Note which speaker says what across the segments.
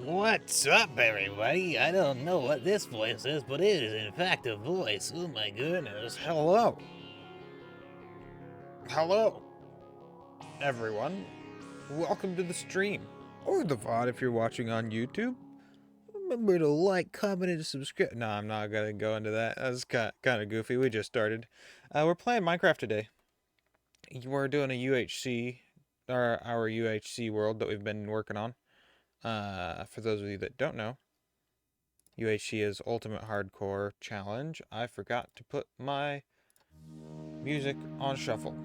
Speaker 1: What's up, everybody? I don't know what this voice is, but it is in fact a voice. Oh my goodness. Hello. Hello, everyone. Welcome to the stream. Or the VOD if you're watching on YouTube. Remember to like, comment, and subscribe. No, I'm not going to go into that. That's kind of goofy. We just started. We're playing Minecraft today. We're doing a UHC, our UHC world that we've been working on. For those of you that don't know, UHC is Ultimate Hardcore Challenge. I forgot to put my music on shuffle.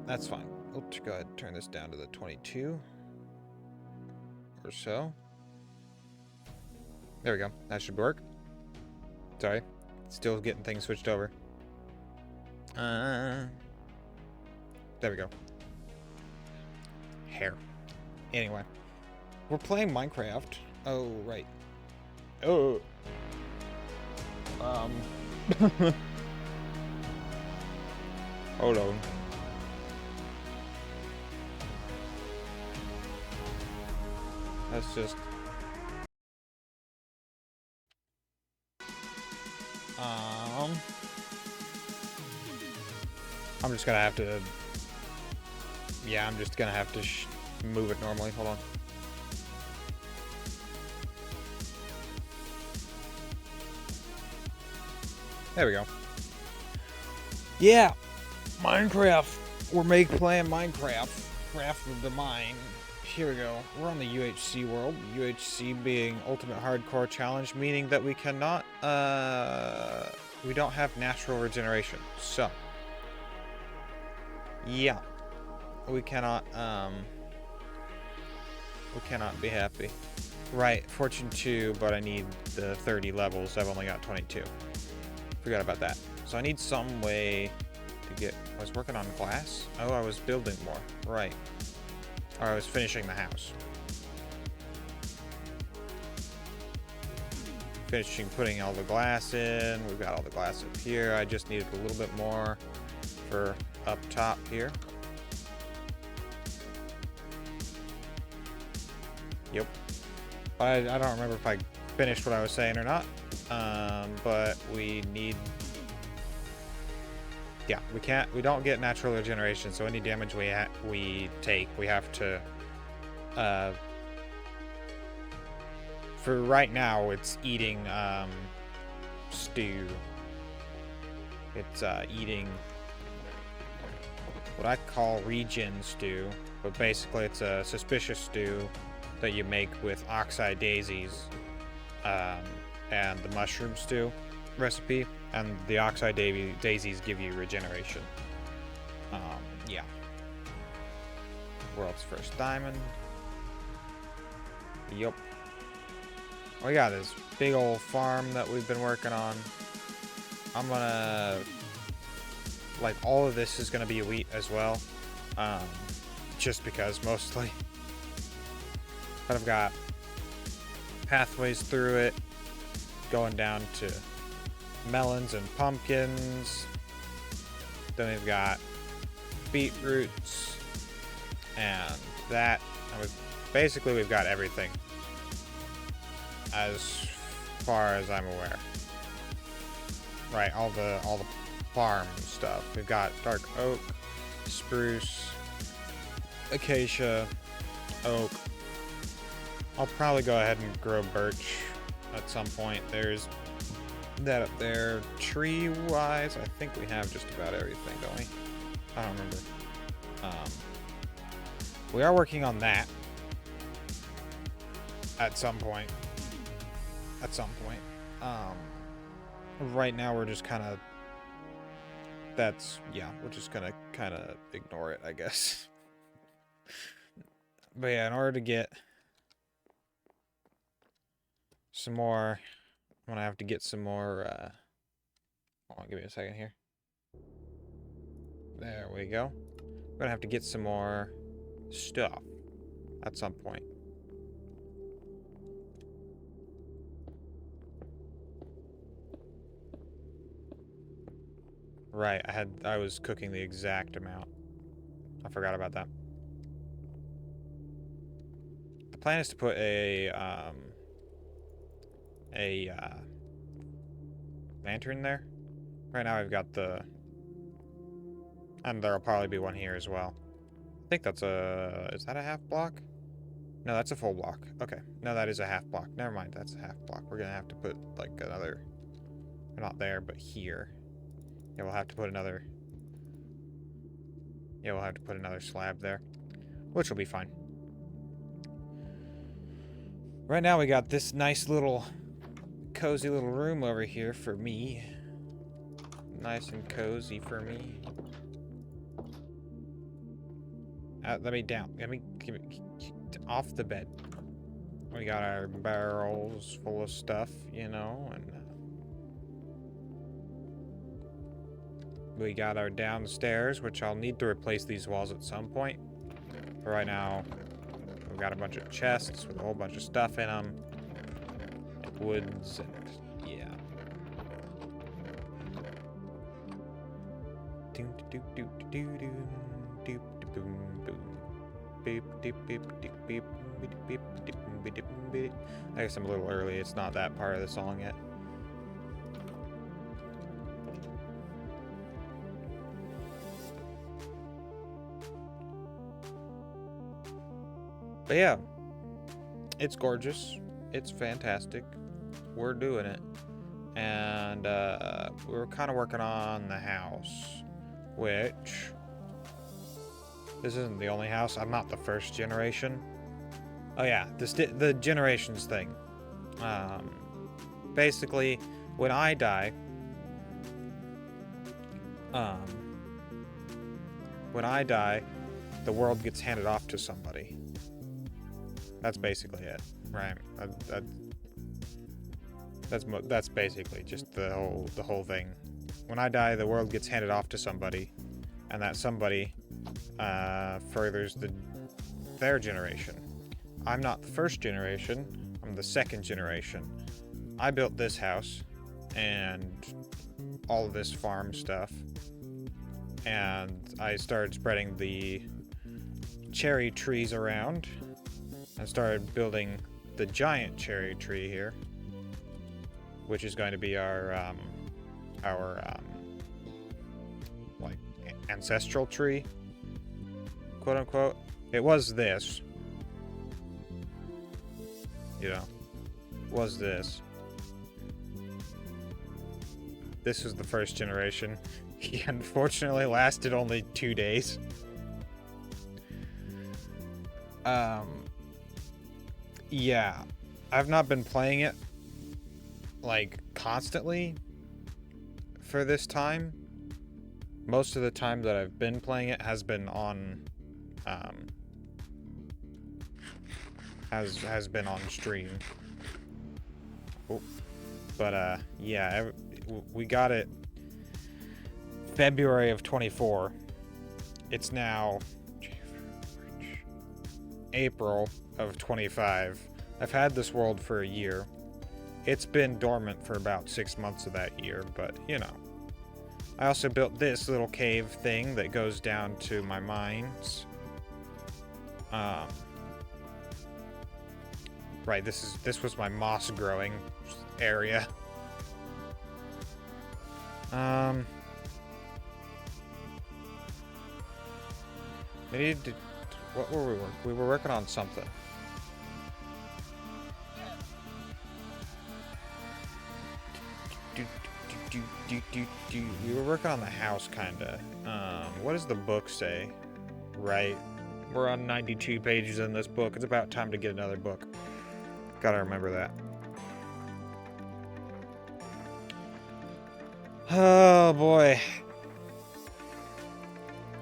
Speaker 1: That's fine. Let's go ahead and turn this down to the 22 or so. There we go. That should work. Sorry. Still getting things switched over. There we go. Hair. Anyway. We're playing Minecraft. Oh, right. Oh. Hold on. That's just... I'm just gonna have to... Yeah, I'm just gonna have to move it normally. Hold on. There we go. Yeah! Minecraft! We're playing Minecraft. Craft of the Mine. Here we go. We're on the UHC world. UHC being Ultimate Hardcore Challenge, meaning that we cannot, we don't have natural regeneration. So, yeah. We cannot be happy. Right, Fortune 2, but I need the 30 levels. I've only got 22. Forgot about that. So I need some way to get... I was working on glass? Oh, I was building more. Right. Or I was finishing the house. Putting all the glass in. We've got all the glass up here. I just needed a little bit more for up top here. Yep. I don't remember if I finished what I was saying or not. But we need... Yeah, we don't get natural regeneration, so any damage we take, we have to, for right now, it's eating, stew. It's, eating what I call regen stew, but basically it's a suspicious stew that you make with oxeye daisies, and the mushroom stew recipe, and the oxeye daisies give you regeneration. Yeah. World's first diamond. Yup. We got this big old farm that we've been working on. I'm gonna... Like, all of this is gonna be wheat as well. Just because, mostly. But I've got pathways through it, going down to melons and pumpkins. Then we've got beetroots and that. And basically we've got everything as far as I'm aware. Right, all the farm stuff. We've got dark oak, spruce, acacia, oak. I'll probably go ahead and grow birch at some point. There's that up there. Tree-wise, I think we have just about everything, don't we? I don't remember. We are working on that. At some point. Right now we're just kind of... we're just gonna kind of ignore it, I guess. But yeah, in order to get some more... I'm gonna have to get some more, hold on, give me a second here. There we go. We're gonna have to get some more stuff at some point. Right, I was cooking the exact amount. I forgot about that. The plan is to put a lantern there. Right now I've got the... And there'll probably be one here as well. I think that's a... Is that a half block? No, that's a full block. Okay. No, that is a half block. Never mind, that's a half block. We're gonna have to put, like, another... Not there, but here. Yeah, we'll have to put another... Yeah, we'll have to put another slab there. Which will be fine. Right now we got this nice little... cozy little room over here for me. Nice and cozy for me. Let me down. Let me off the bed. We got our barrels full of stuff, you know, and we got our downstairs, which I'll need to replace these walls at some point. But right now, we've got a bunch of chests with a whole bunch of stuff in them, woods, and yeah. I guess I'm a little early. It's not that part of the song yet. But yeah, it's gorgeous. It's fantastic. We're doing it. And we were kind of working on the house, which... This isn't the only house. I'm not the first generation. Oh yeah, the generations thing. Basically, when I die... when I die, the world gets handed off to somebody. That's basically it, right? That's basically just the whole thing. When I die, the world gets handed off to somebody, and that somebody furthers their generation. I'm not the first generation. I'm the second generation. I built this house and all of this farm stuff, and I started spreading the cherry trees around. I started building the giant cherry tree here, which is going to be our like ancestral tree, quote unquote. It was this, you know, was this. This was the first generation. He unfortunately lasted only 2 days. Yeah, I've not been playing it like constantly for this time. Most of the time that I've been playing it has been on has been on stream. Oh. But yeah, we got it February of 24. It's now April of 25. I've had this world for a year. It's been dormant for about 6 months of that year, but you know. I also built this little cave thing that goes down to my mines. Right, this was my moss growing area. We needed to... What were we working? We were working on something. We were working on the house, kinda. What does the book say? Right. We're on 92 pages in this book. It's about time to get another book. Gotta remember that. Oh boy.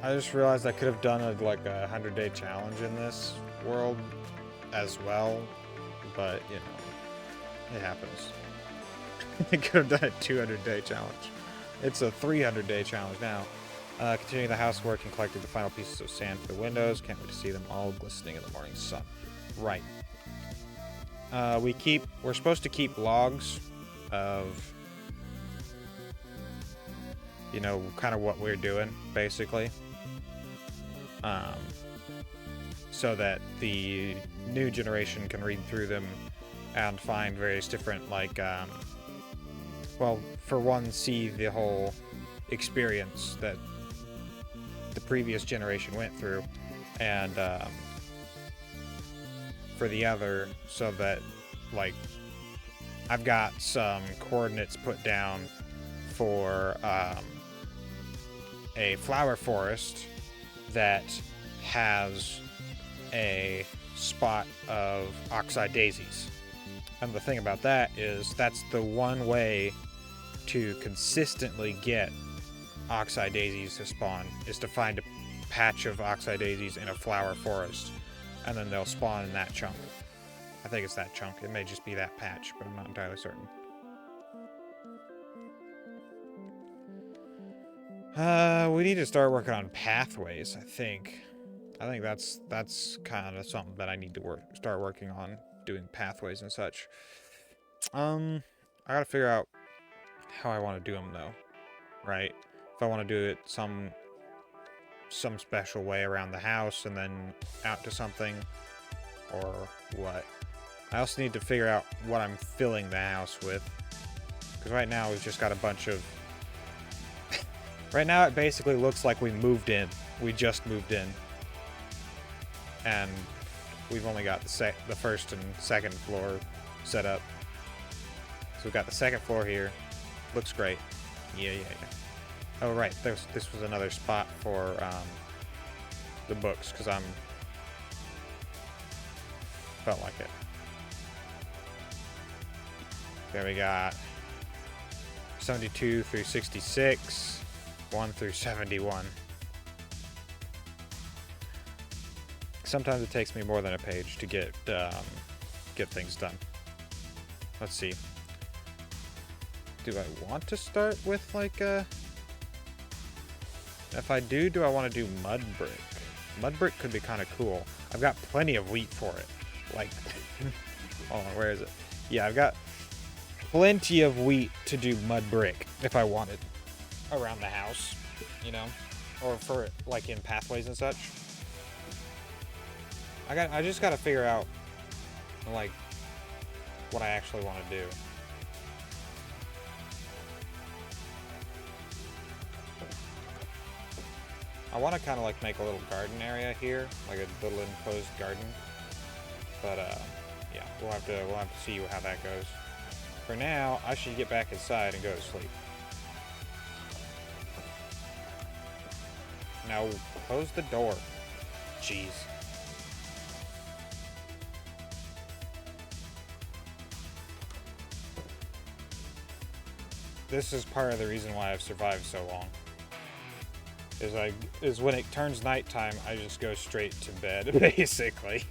Speaker 1: I just realized I could have done a 100-day challenge in this world as well, but you know, it happens. I could have done a 200-day challenge. It's a 300-day challenge now. Continuing the housework and collecting the final pieces of sand for the windows. Can't wait to see them all glistening in the morning sun. Right. We're supposed to keep logs of, you know, kind of what we're doing, basically. so that the new generation can read through them and find various different, like, well, for one, see the whole experience that the previous generation went through, and for the other, so that, like, I've got some coordinates put down for a flower forest that has a spot of oxeye daisies. And the thing about that is that's the one way to consistently get oxeye daisies to spawn, is to find a patch of oxeye daisies in a flower forest, and then they'll spawn in that chunk. I think it's that chunk. It may just be that patch, but I'm not entirely certain. We need to start working on pathways, I think. I think that's kind of something that I need to start working on, doing pathways and such. I gotta figure out how I want to do them, though, right? If I want to do it some special way around the house and then out to something, or what. I also need to figure out what I'm filling the house with, because right now we've just got a bunch of... Right now it basically looks like we moved in. We just moved in. And we've only got the first and second floor set up. So we've got the second floor here. Looks great. Yeah. Oh, right. This was another spot for the books, because felt like it. There we got 72 through 66, 1 through 71. Sometimes it takes me more than a page to get things done. Let's see. Do I want to start with, like, if I do I want to do mud brick? Mud brick could be kind of cool. I've got plenty of wheat for it. Like, hold on, where is it? Yeah, I've got plenty of wheat to do mud brick if I wanted around the house, you know, or for, like, in pathways and such. I just gotta figure out, like, what I actually want to do. I want to kind of, like, make a little garden area here, like a little enclosed garden. But yeah, we'll have to see how that goes. For now, I should get back inside and go to sleep. Now, close the door. Jeez. This is part of the reason why I've survived so long. Is when it turns nighttime, I just go straight to bed, basically.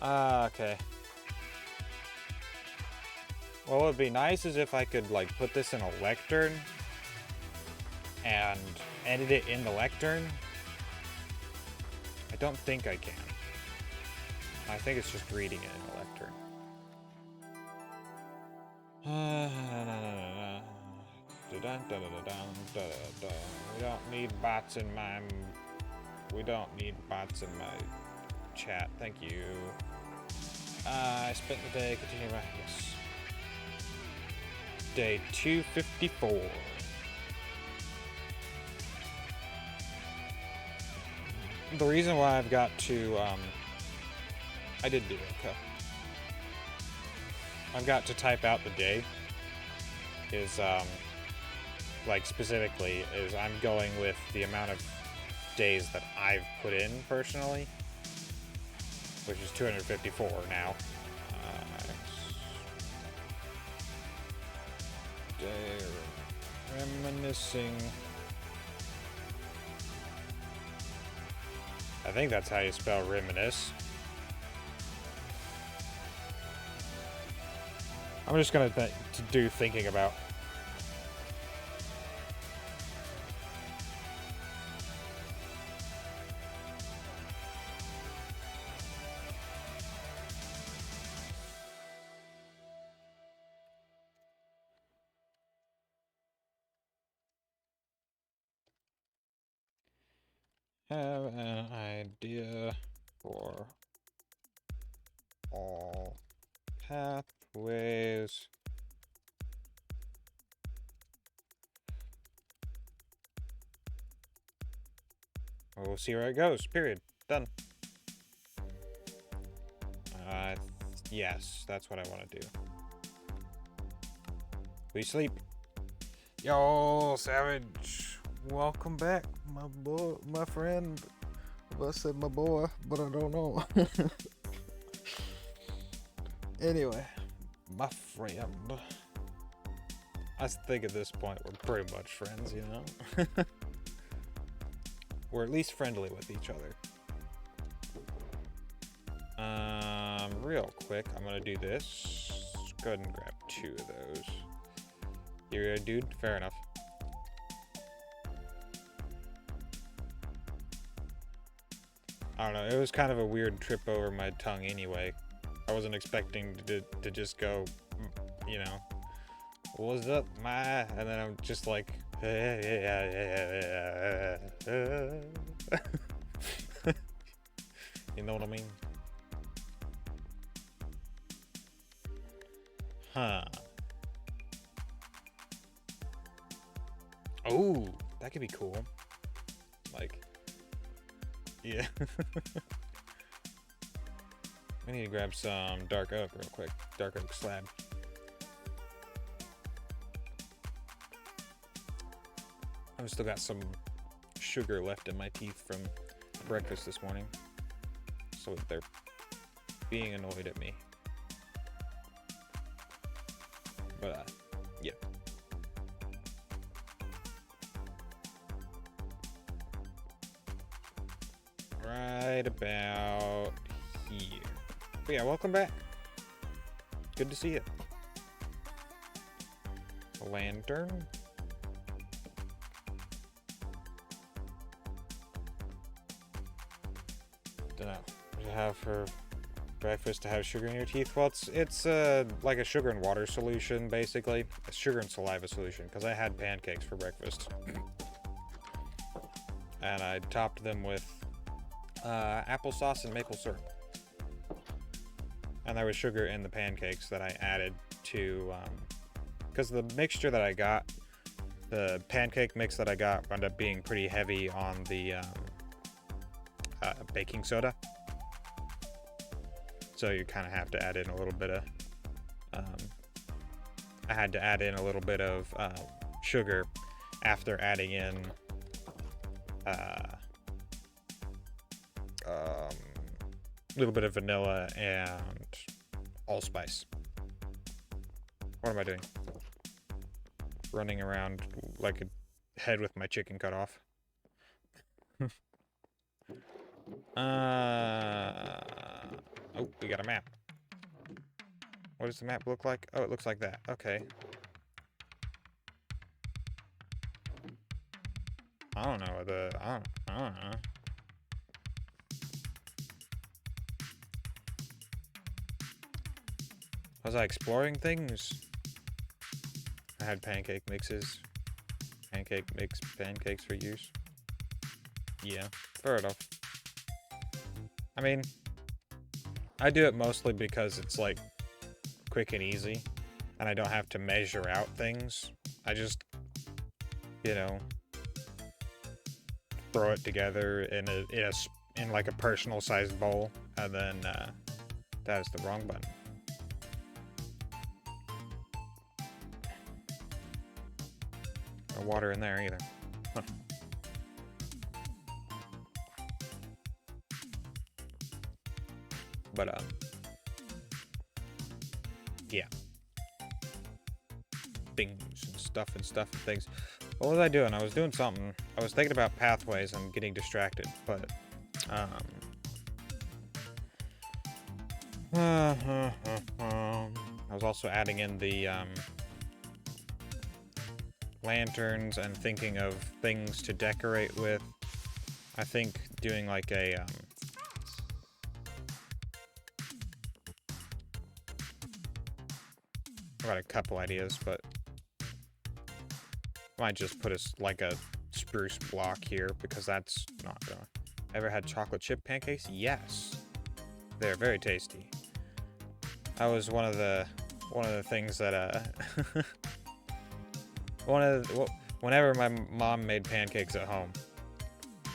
Speaker 1: Okay. Well, what would be nice is if I could, like, put this in a lectern and edit it in the lectern. I don't think I can. I think it's just reading it in a lectern. We don't need bots in my... We don't need bots in my chat. Thank you. I spent the day continuing my... Yes. Day 254. The reason why I've got to... I did do it, okay. I've got to type out the day is, like, specifically, is I'm going with the amount of days that I've put in personally, which is 254 now. Day reminiscing. I think that's how you spell reminisce. I'm just gonna do thinking about. Have an idea for all pathways. We'll see where it goes. Period. Done. Yes, that's what I want to do. We sleep. Yo, Savage. Welcome back, my boy, my friend. I said my boy, but I don't know. Anyway, my friend. I think at this point we're pretty much friends, you know? We're at least friendly with each other. Real quick, I'm gonna do this. Go ahead and grab 2 of those. You're a dude? Fair enough. I don't know, it was kind of a weird trip over my tongue anyway. I wasn't expecting to just go, you know, what's up, my? And then I'm just like, you know what I mean? Huh. Oh, that could be cool. Like, yeah. I need to grab some dark oak real quick. Dark oak slab. I've still got some sugar left in my teeth from breakfast this morning. So they're being annoyed at me. But, yeah. Right about here. But yeah, welcome back. Good to see you. A lantern. Dunno. What do you have for breakfast to have sugar in your teeth? Well, it's like a sugar and water solution, basically. A sugar and saliva solution, because I had pancakes for breakfast. And I topped them with applesauce and maple syrup. And there was sugar in the pancakes that I added to, because the mixture that I got, the pancake mix that I got wound up being pretty heavy on the baking soda. So you kind of have to add in a little bit of, I had to add in a little bit of sugar after adding in a little bit of vanilla and allspice. What am I doing? Running around like a head with my chicken cut off. Oh, we got a map. What does the map look like? Oh, it looks like that. Okay. I don't know. I don't know. Was I exploring things? I had pancake mixes. Pancake mix pancakes for use. Yeah, fair enough. I mean, I do it mostly because it's like quick and easy, and I don't have to measure out things. I just, you know, throw it together in like a personal sized bowl, and then that is the wrong button. No water in there either. Huh. But yeah. Things and stuff and things. What was I doing? I was doing something. I was thinking about pathways and getting distracted, but I was also adding in the lanterns and thinking of things to decorate with. I think doing like a I got a couple ideas, but I might just put like a spruce block here because that's not gonna. Ever had chocolate chip pancakes? Yes, they're very tasty. That was one of the things that whenever my mom made pancakes at home,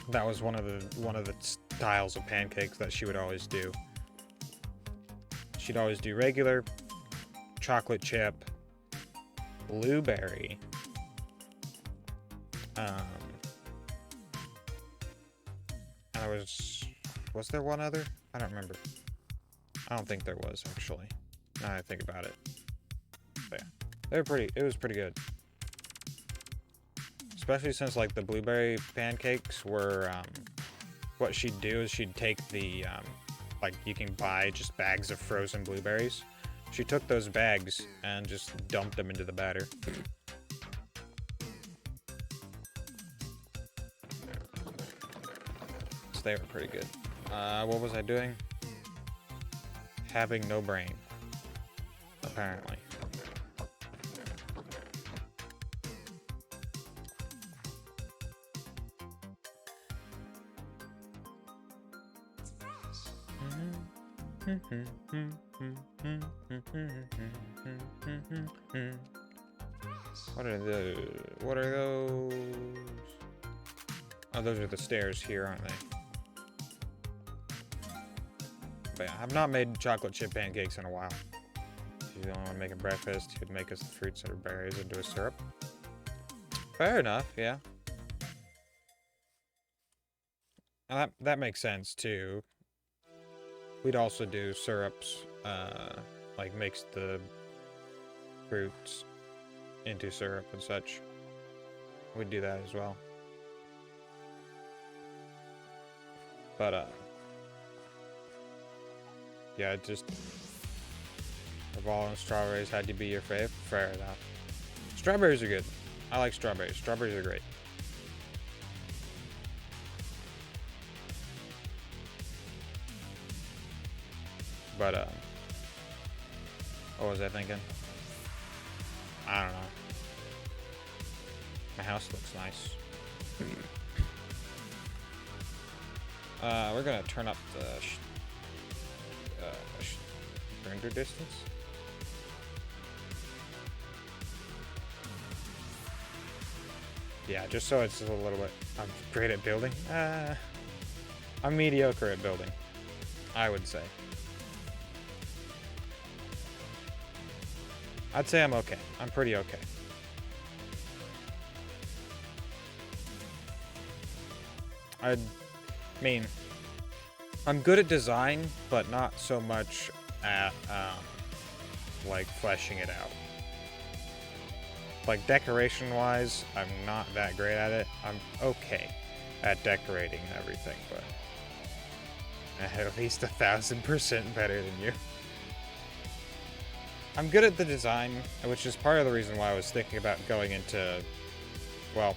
Speaker 1: that was one of the styles of pancakes that she would always do. She'd always do regular, chocolate chip, blueberry. And was there one other? I don't remember. I don't think there was, actually. Now that I think about it. But yeah, it was pretty good. Especially since, like, the blueberry pancakes were, what she'd do is she'd take the, like, you can buy just bags of frozen blueberries. She took those bags and just dumped them into the batter. So they were pretty good. What was I doing? Having no brain. Apparently. What are those? Oh, those are the stairs here, aren't they? But yeah, I've not made chocolate chip pancakes in a while. She's the only one making breakfast. She would make us the fruits and berries into a syrup. Fair enough, yeah. And that makes sense, too. We'd also do syrups, like mix the fruits into syrup and such. We'd do that as well. But, yeah, it just... The ball and strawberries had to be your fave? Fair enough. Strawberries are good. I like strawberries. Strawberries are great. But, what was I thinking? I don't know. My house looks nice. We're gonna turn up the render distance. Yeah, just so it's a little bit. I'm great at building. I'm mediocre at building, I would say. I'd say I'm okay. I'm pretty okay. I mean, I'm good at design, but not so much at, like, fleshing it out. Like, decoration-wise, I'm not that great at it. I'm okay at decorating everything, but at least 1,000% better than you. I'm good at the design, which is part of the reason why I was thinking about going into, well,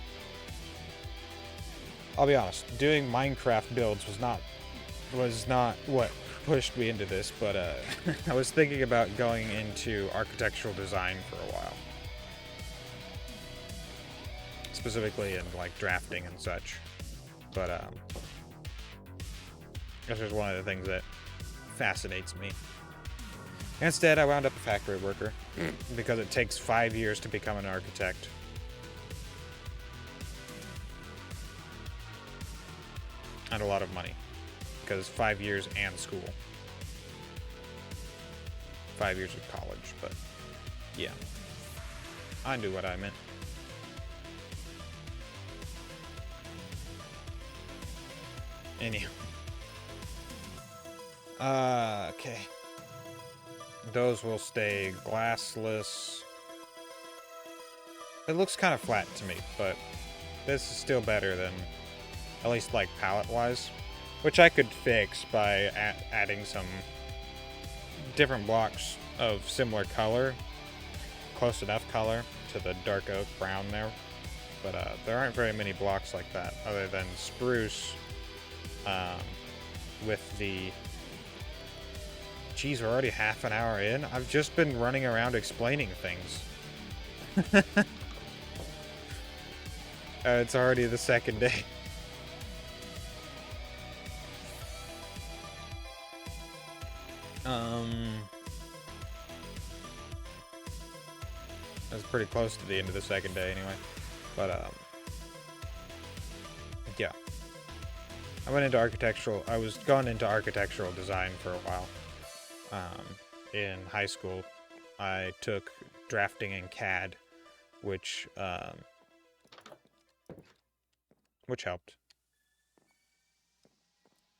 Speaker 1: I'll be honest, doing Minecraft builds was not what pushed me into this, but I was thinking about going into architectural design for a while. Specifically in, like, drafting and such. But, this is one of the things that fascinates me. Instead, I wound up a factory worker because it takes 5 years to become an architect. And a lot of money. Because 5 years and school. 5 years of college, but yeah. I knew what I meant. Anyhow. Okay. Those will stay glassless. It looks kind of flat to me, but this is still better than, at least like palette-wise, which I could fix by adding some different blocks of similar color, close enough color to the dark oak brown there. But there aren't very many blocks like that, other than spruce with the... Geez, we're already half an hour in. I've just been running around explaining things. It's already the second day. That's pretty close to the end of the second day anyway. But, yeah. I was going into architectural design for a while. In high school, I took drafting in CAD, which helped.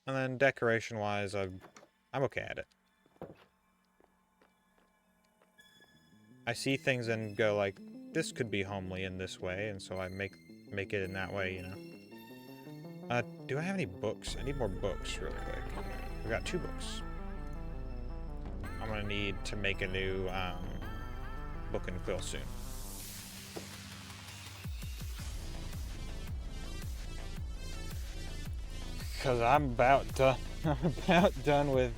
Speaker 1: And then decoration-wise, I'm okay at it. I see things and go like, this could be homely in this way, and so I make it in that way, you know. Do I have any books? I need more books really quick. We got 2 books. I'm gonna need to make a new book and quill soon. Cause I'm about done with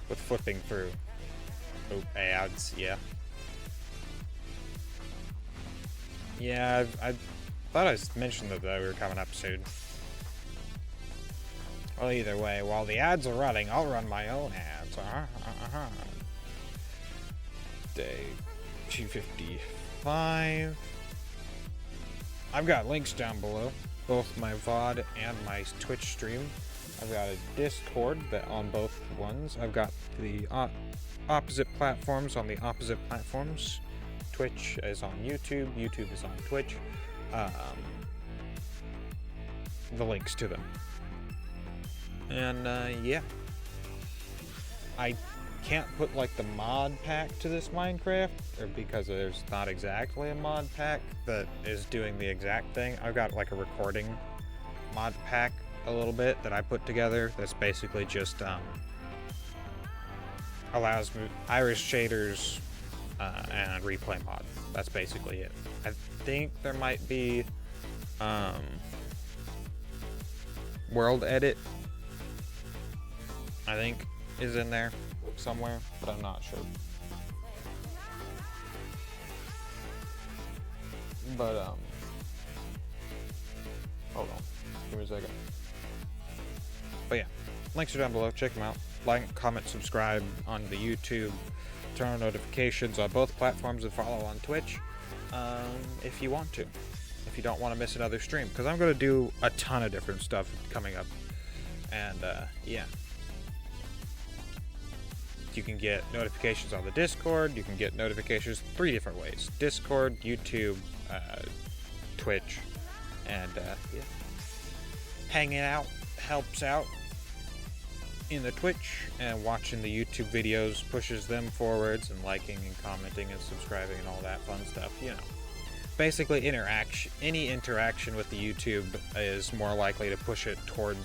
Speaker 1: flipping through. Oh, ads, yeah. Yeah, I thought I mentioned that we were coming up soon. Well, either way, while the ads are running, I'll run my own ads. Day 255. I've got links down below, both my VOD and my Twitch stream. I've got a Discord that on both ones. I've got the opposite platforms on the opposite platforms. Twitch is on YouTube. YouTube is on Twitch. The links to them. And yeah, I can't put like the mod pack to this Minecraft, or because there's not exactly a mod pack that is doing the exact thing. I've got like a recording mod pack a little bit that I put together that's basically just allows me iris shaders and replay mod. That's basically it. I think there might be world edit, I think, is in there somewhere, but I'm not sure. But hold on, give me a second. But yeah, links are down below. Check them out. Like, comment, subscribe on the YouTube. Turn on notifications on both platforms and follow on Twitch if you want to. If you don't want to miss another stream, because I'm going to do a ton of different stuff coming up. And yeah. You can get notifications on the Discord. You can get notifications 3 different ways: Discord, YouTube, Twitch, and yeah. Hanging out helps out in the Twitch, and watching the YouTube videos pushes them forwards, and liking and commenting and subscribing and all that fun stuff, you know. Basically, any interaction with the YouTube is more likely to push it toward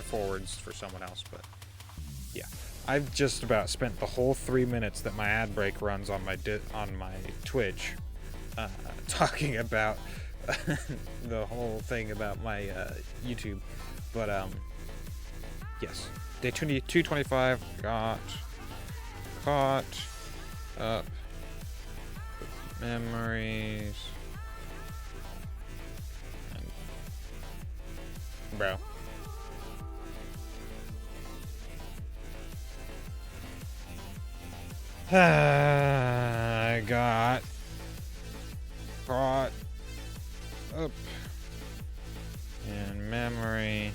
Speaker 1: forwards for someone else. But yeah, I've just about spent the whole 3 minutes that my ad break runs on my Twitch talking about the whole thing about my YouTube. But yes, day 225 got caught up with memories. Bro. I got caught up in memory.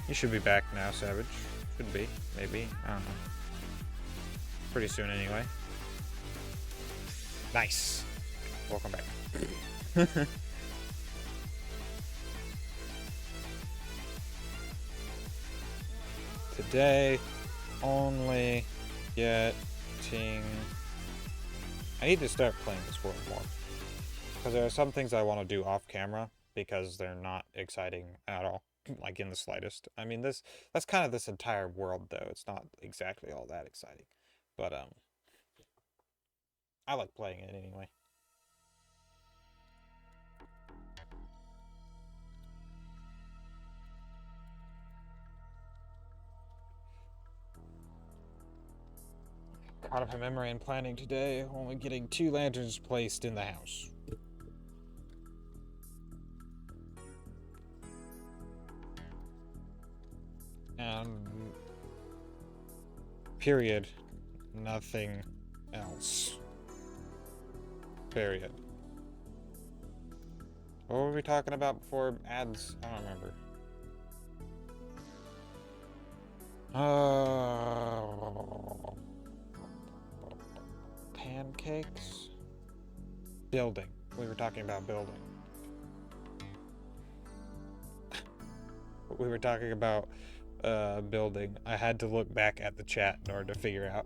Speaker 1: You should be back now, Savage. Should be, maybe. I don't know. Pretty soon anyway. Nice. Welcome back. Today, only getting... I need to start playing this world more. Because there are some things I want to do off camera, because they're not exciting at all. Like, in the slightest. I mean, that's kind of this entire world, though. It's not exactly all that exciting. But, I like playing it anyway. Caught up in memory and planning today, only getting 2 lanterns placed in the house. And period. Nothing else. Period. What were we talking about before ads? I don't remember. Pancakes? Building. We were talking about building. We were talking about building. I had to look back at the chat in order to figure out.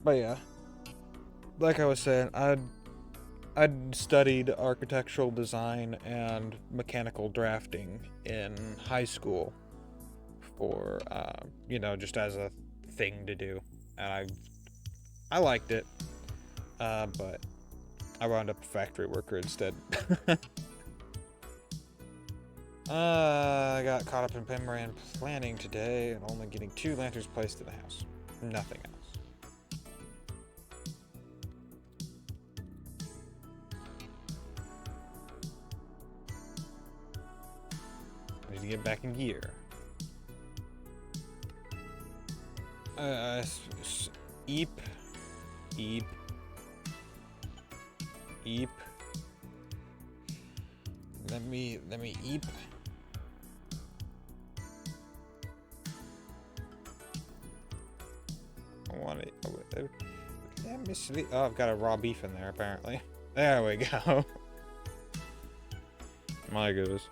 Speaker 1: But yeah, like I was saying, I'd studied architectural design and mechanical drafting in high school for you know, just as a thing to do, and I liked it, but I wound up a factory worker instead. I got caught up in memory and planning today and only getting 2 lanterns placed in the house. Nothing else. I need to get back in gear. Eep. Let me eep. I want it. Let me sleep. Oh, I've got a raw beef in there apparently. There we go. My goodness.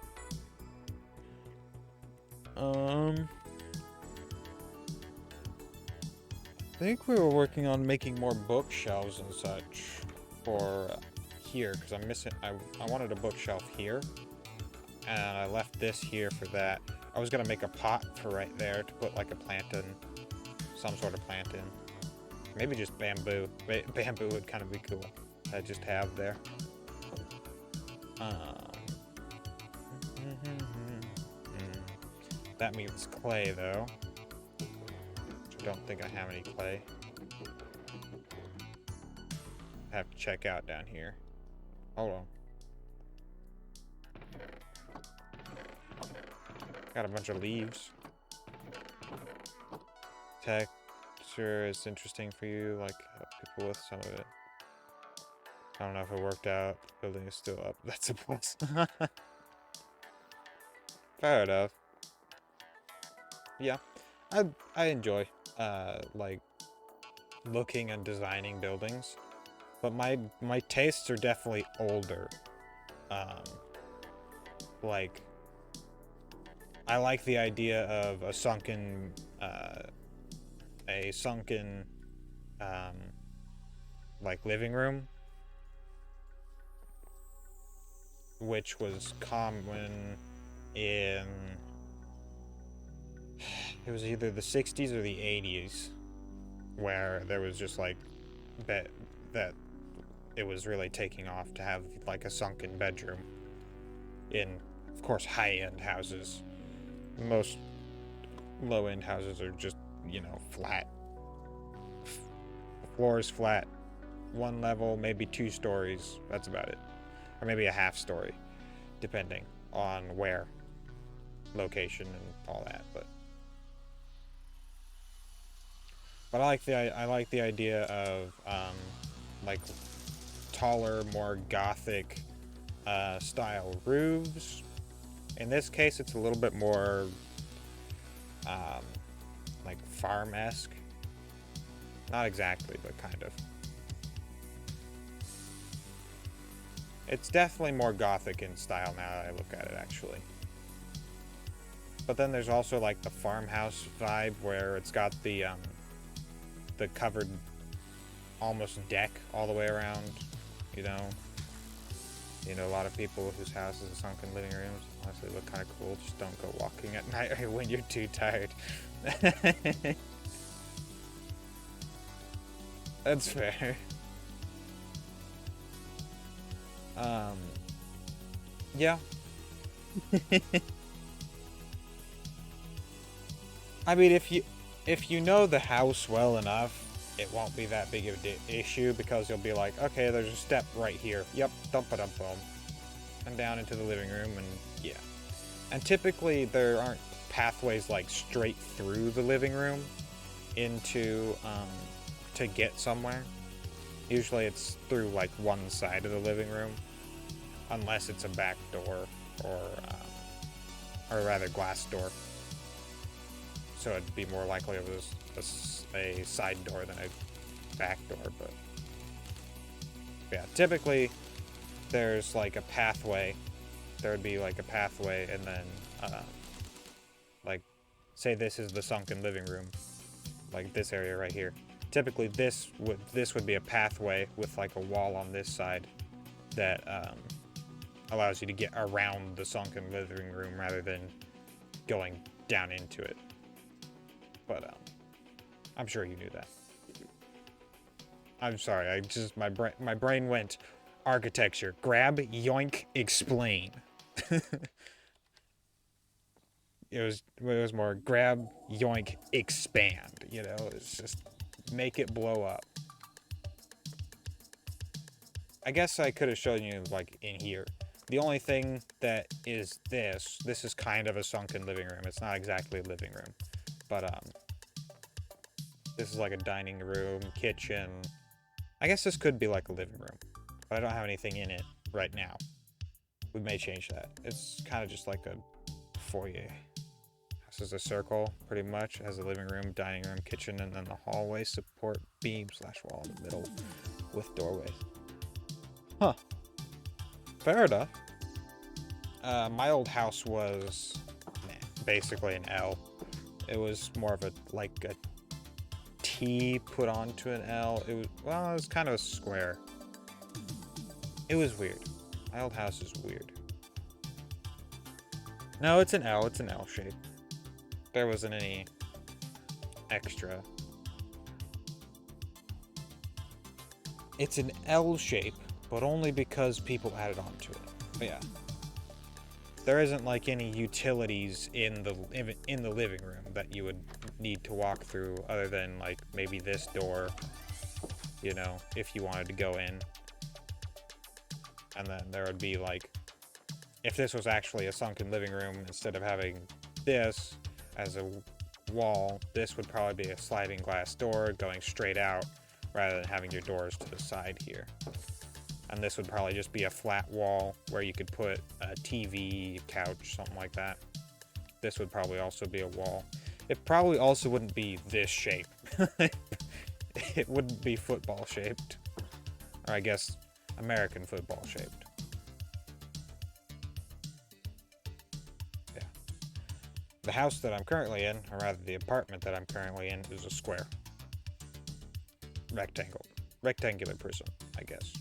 Speaker 1: I think we were working on making more bookshelves and such for here, because I'm missing. I wanted a bookshelf here, and I left this here for that. I was gonna make a pot for right there to put like a plant in, some sort of plant in. Maybe just bamboo. Bamboo would kind of be cool. I just have there. That means clay, though. I don't think I have any clay. I have to check out down here. Hold on. Got a bunch of leaves. Texture is interesting for you, like help people with some of it. I don't know if it worked out. Building is still up. That's a plus. Fair enough. Yeah, I enjoy like looking and designing buildings, but my tastes are definitely older. Like I like the idea of a sunken like living room, which was common in, it was either the 60s or the 80s, where there was just like that it was really taking off to have like a sunken bedroom in, of course, high-end houses. Most low-end houses are just, you know, flat. The floor is flat. 1 level, maybe 2 stories. That's about it. Or maybe a half story, depending on where, location, and all that. But I like the idea of like taller, more gothic style roofs. In this case, it's a little bit more like farm-esque. Not exactly, but kind of. It's definitely more gothic in style now that I look at it, actually. But then there's also like the farmhouse vibe where it's got the covered almost deck all the way around, you know. You know, a lot of people whose houses are sunken living rooms honestly look kind of cool. Just don't go walking at night or when you're too tired. That's fair. Yeah. I mean, if you know the house well enough, it won't be that big of an issue because you'll be like, okay, there's a step right here. Yep, dump-a-dump-boom. And down into the living room, and yeah. And typically there aren't pathways like straight through the living room into, to get somewhere. Usually it's through like one side of the living room, unless it's a back door or rather glass door. So it'd be more likely it was a side door than a back door, but yeah, typically there's like a pathway. There would be like a pathway, and then like say this is the sunken living room, like this area right here. Typically this would be a pathway with like a wall on this side that allows you to get around the sunken living room rather than going down into it. But I'm sure you knew that. I'm sorry, my brain went architecture. Grab, yoink, explain. It was more grab, yoink, expand. You know, it's just make it blow up. I guess I could have shown you like in here. The only thing that is this is kind of a sunken living room. It's not exactly a living room, but this is like a dining room, kitchen. I guess this could be like a living room, but I don't have anything in it right now. We may change that. It's kind of just like a foyer. This is a circle, pretty much. It has a living room, dining room, kitchen, and then the hallway support beam / wall in the middle with doorways. Huh. Fair enough. My old house was basically an L. It was more of a T put onto an L. It was kind of a square. It was weird. My old house is weird. No, it's an L. It's an L shape. There wasn't any extra. It's an L shape, but only because people added onto it. But yeah. There isn't like any utilities in the living room that you would need to walk through other than like maybe this door, you know, if you wanted to go in. And then there would be like, if this was actually a sunken living room, instead of having this as a wall, this would probably be a sliding glass door going straight out rather than having your doors to the side here. And this would probably just be a flat wall where you could put a TV, couch, something like that. This would probably also be a wall. It probably also wouldn't be this shape. It wouldn't be football shaped. Or I guess American football shaped. Yeah. The house that I'm currently in, or rather the apartment that I'm currently in, is a square. Rectangle. Rectangular prism, I guess.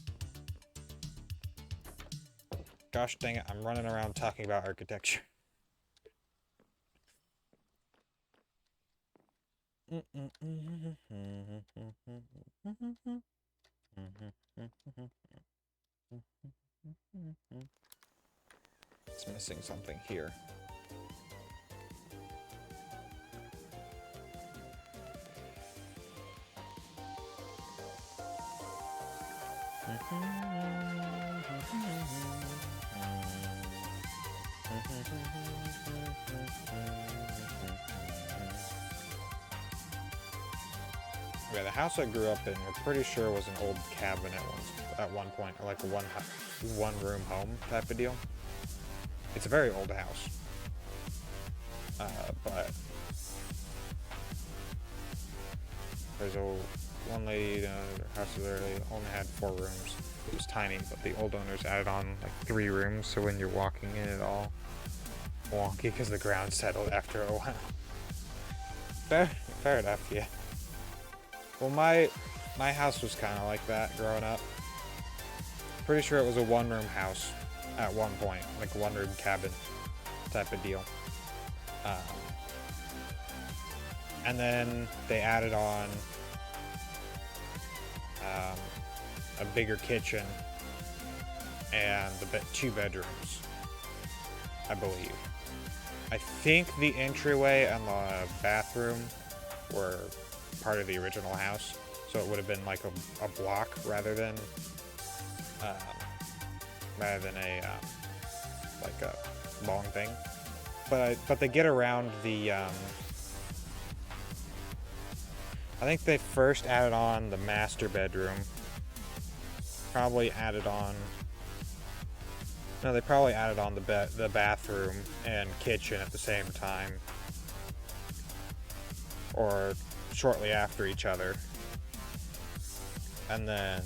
Speaker 1: Gosh dang it, I'm running around talking about architecture. It's missing something here. Yeah, the house I grew up in, we're pretty sure was an old cabin at one point, or like a one room home type of deal. It's a very old house, but there's one lady, her house literally only had 4 rooms. It was tiny, but the old owners added on like 3 rooms, so when you're walking in it all wonky because the ground settled after a while. Fair enough, yeah. Well, my house was kind of like that growing up. Pretty sure it was a 1-room house at one point, like a 1-room cabin type of deal. And then they added on a bigger kitchen and 2 bedrooms, I believe. I think the entryway and the bathroom were part of the original house, so it would have been like a block rather than a like a long thing. But they get around the I think they first added on the master bedroom. Probably added on. No, they probably added on the bathroom and kitchen at the same time, or shortly after each other. And then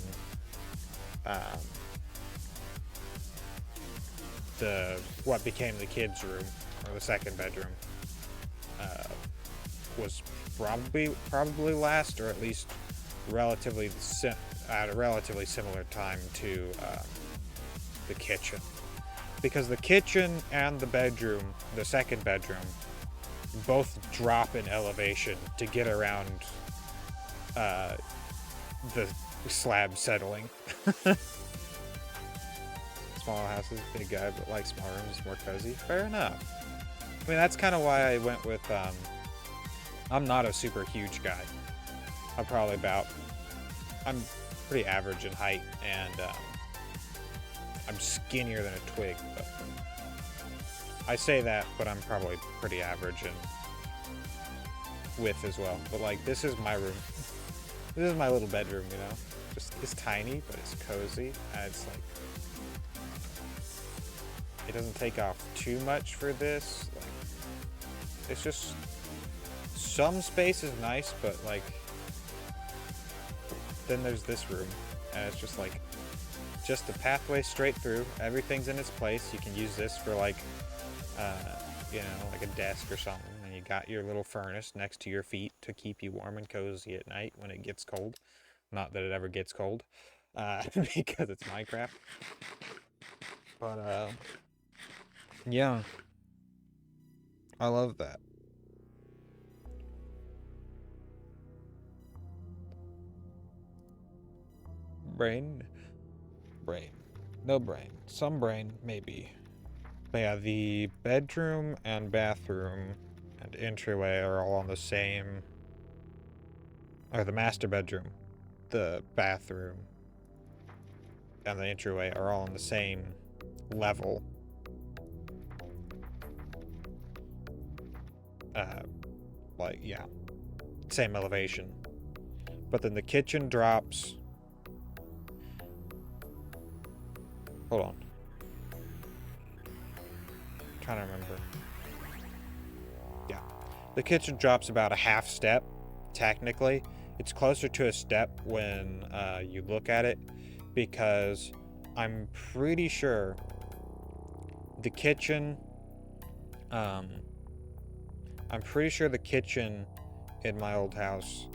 Speaker 1: what became the kids' room, or the second bedroom, was probably last, or at least at a relatively similar time to the kitchen, because the kitchen and the bedroom, the second bedroom, both drop in elevation to get around the slab settling. Small houses, big guy, but like small rooms, more cozy. Fair enough. I mean, that's kind of why I went with, I'm not a super huge guy. I'm pretty average in height, and I'm skinnier than a twig. But I say that, but I'm probably pretty average in width as well. But like, this is my room. This is my little bedroom, you know? It's tiny, but it's cozy, and it's like, it doesn't take off too much for this. Like, it's just, some space is nice, but like, then there's this room, and it's just like, just a pathway straight through. Everything's in its place. You can use this for like, you know, like a desk or something, and you got your little furnace next to your feet to keep you warm and cozy at night when it gets cold. Not that it ever gets cold, because it's Minecraft. But yeah, I love that. Brain, no brain, some brain maybe. But yeah, the bedroom and bathroom and entryway are all on the same, or the master bedroom, the bathroom, and the entryway are all on the same level. Like, yeah, same elevation. But then the kitchen drops. Hold on. I'm trying to remember. Yeah. The kitchen drops about a half step, technically. It's closer to a step when you look at it, because I'm pretty sure the kitchen, in my old house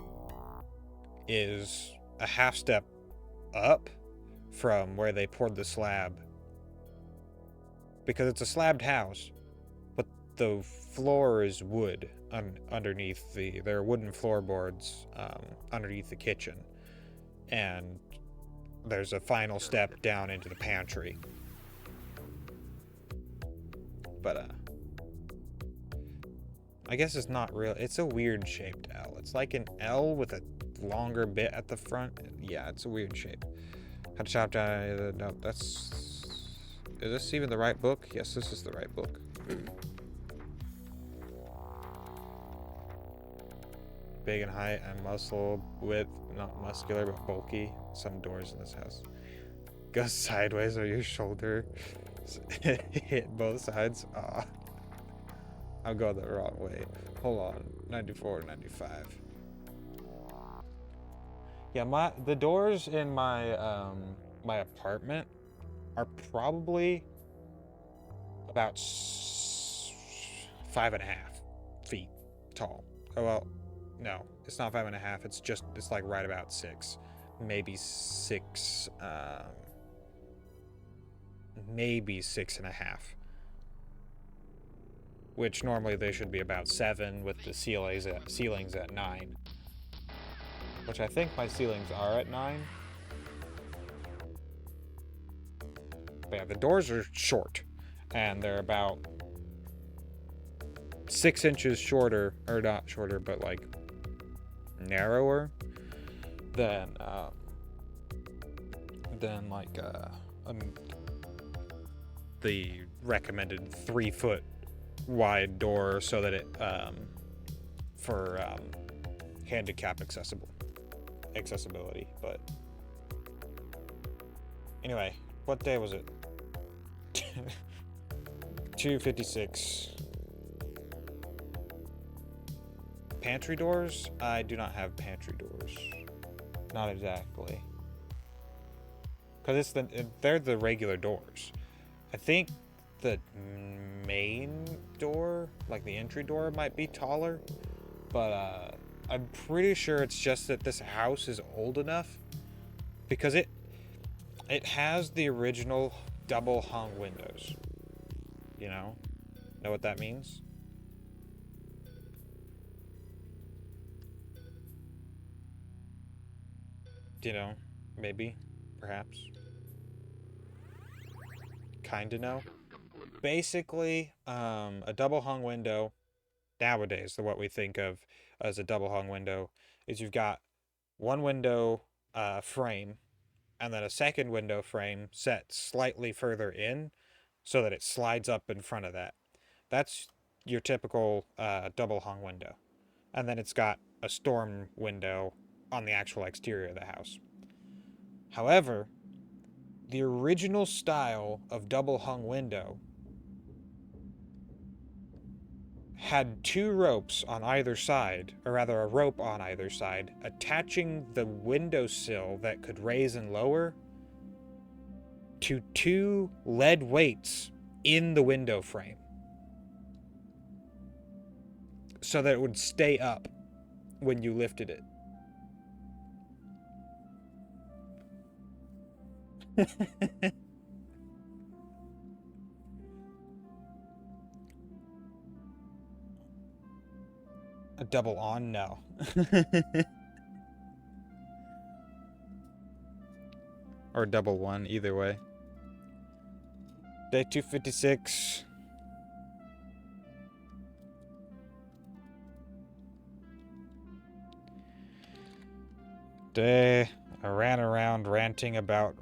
Speaker 1: is a half step up from where they poured the slab, because it's a slabbed house, but the floor is wood underneath there are wooden floorboards underneath the kitchen, and there's a final step down into the pantry. But I guess it's not real. It's a weird shaped L. It's like an L with a longer bit at the front. Yeah, it's a weird shape. Had to chop down. No, is this even the right book? Yes, this is the right book. Big in height and muscle width, not muscular but bulky. Some doors in this house. Goes sideways or your shoulder hit both sides. Aw. I'm going the wrong way. Hold on. 94, 95. Yeah, the doors in my my apartment are probably about 5.5 feet tall. Oh well, no, it's not 5.5. It's like right about 6, maybe 6, maybe 6.5. Which normally they should be about 7, with the ceilings at 9. Which I think my ceilings are at 9. But yeah, the doors are short, and they're about 6 inches shorter, or not shorter, but like narrower than like the recommended 3-foot wide door, so that it for handicap accessibility. But anyway, what day was it? 2:56. Pantry doors? I do not have pantry doors. Not exactly. Because they're the regular doors. I think the main door, like the entry door, might be taller. But I'm pretty sure it's just that this house is old enough. Because it has the original double hung windows. You know what that means? You know, maybe, perhaps. Kinda know. Basically, a double hung window, nowadays, what we think of as a double hung window, is you've got one window frame, and then a second window frame set slightly further in, so that it slides up in front of that. That's your typical double hung window. And then it's got a storm window on the actual exterior of the house. However, the original style of double hung window had 2 ropes on either side, or rather a rope on either side, attaching the windowsill that could raise and lower to 2 lead weights in the window frame, so that it would stay up when you lifted it. A double on? No. Or double one, either way. Day 256. Day I ran around ranting about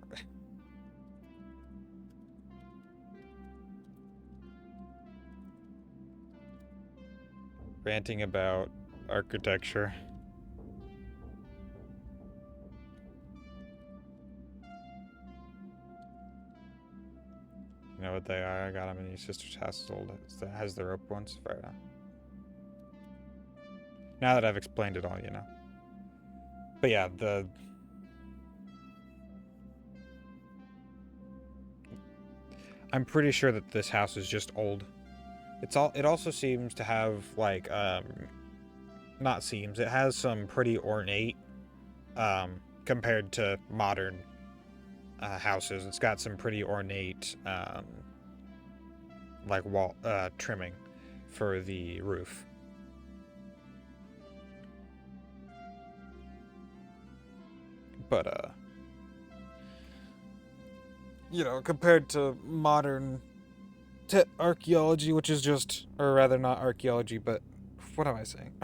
Speaker 1: architecture. You know what they are? I got them in your sister's household. It has the rope ones. Fair enough. Now that I've explained it all, you know. But yeah, I'm pretty sure that this house is just old. It also seems to have like not seems. It has some pretty ornate compared to modern houses. It's got some pretty ornate like wall trimming for the roof. But you know, compared to modern archaeology, which is just, or rather not archaeology, but what am I saying?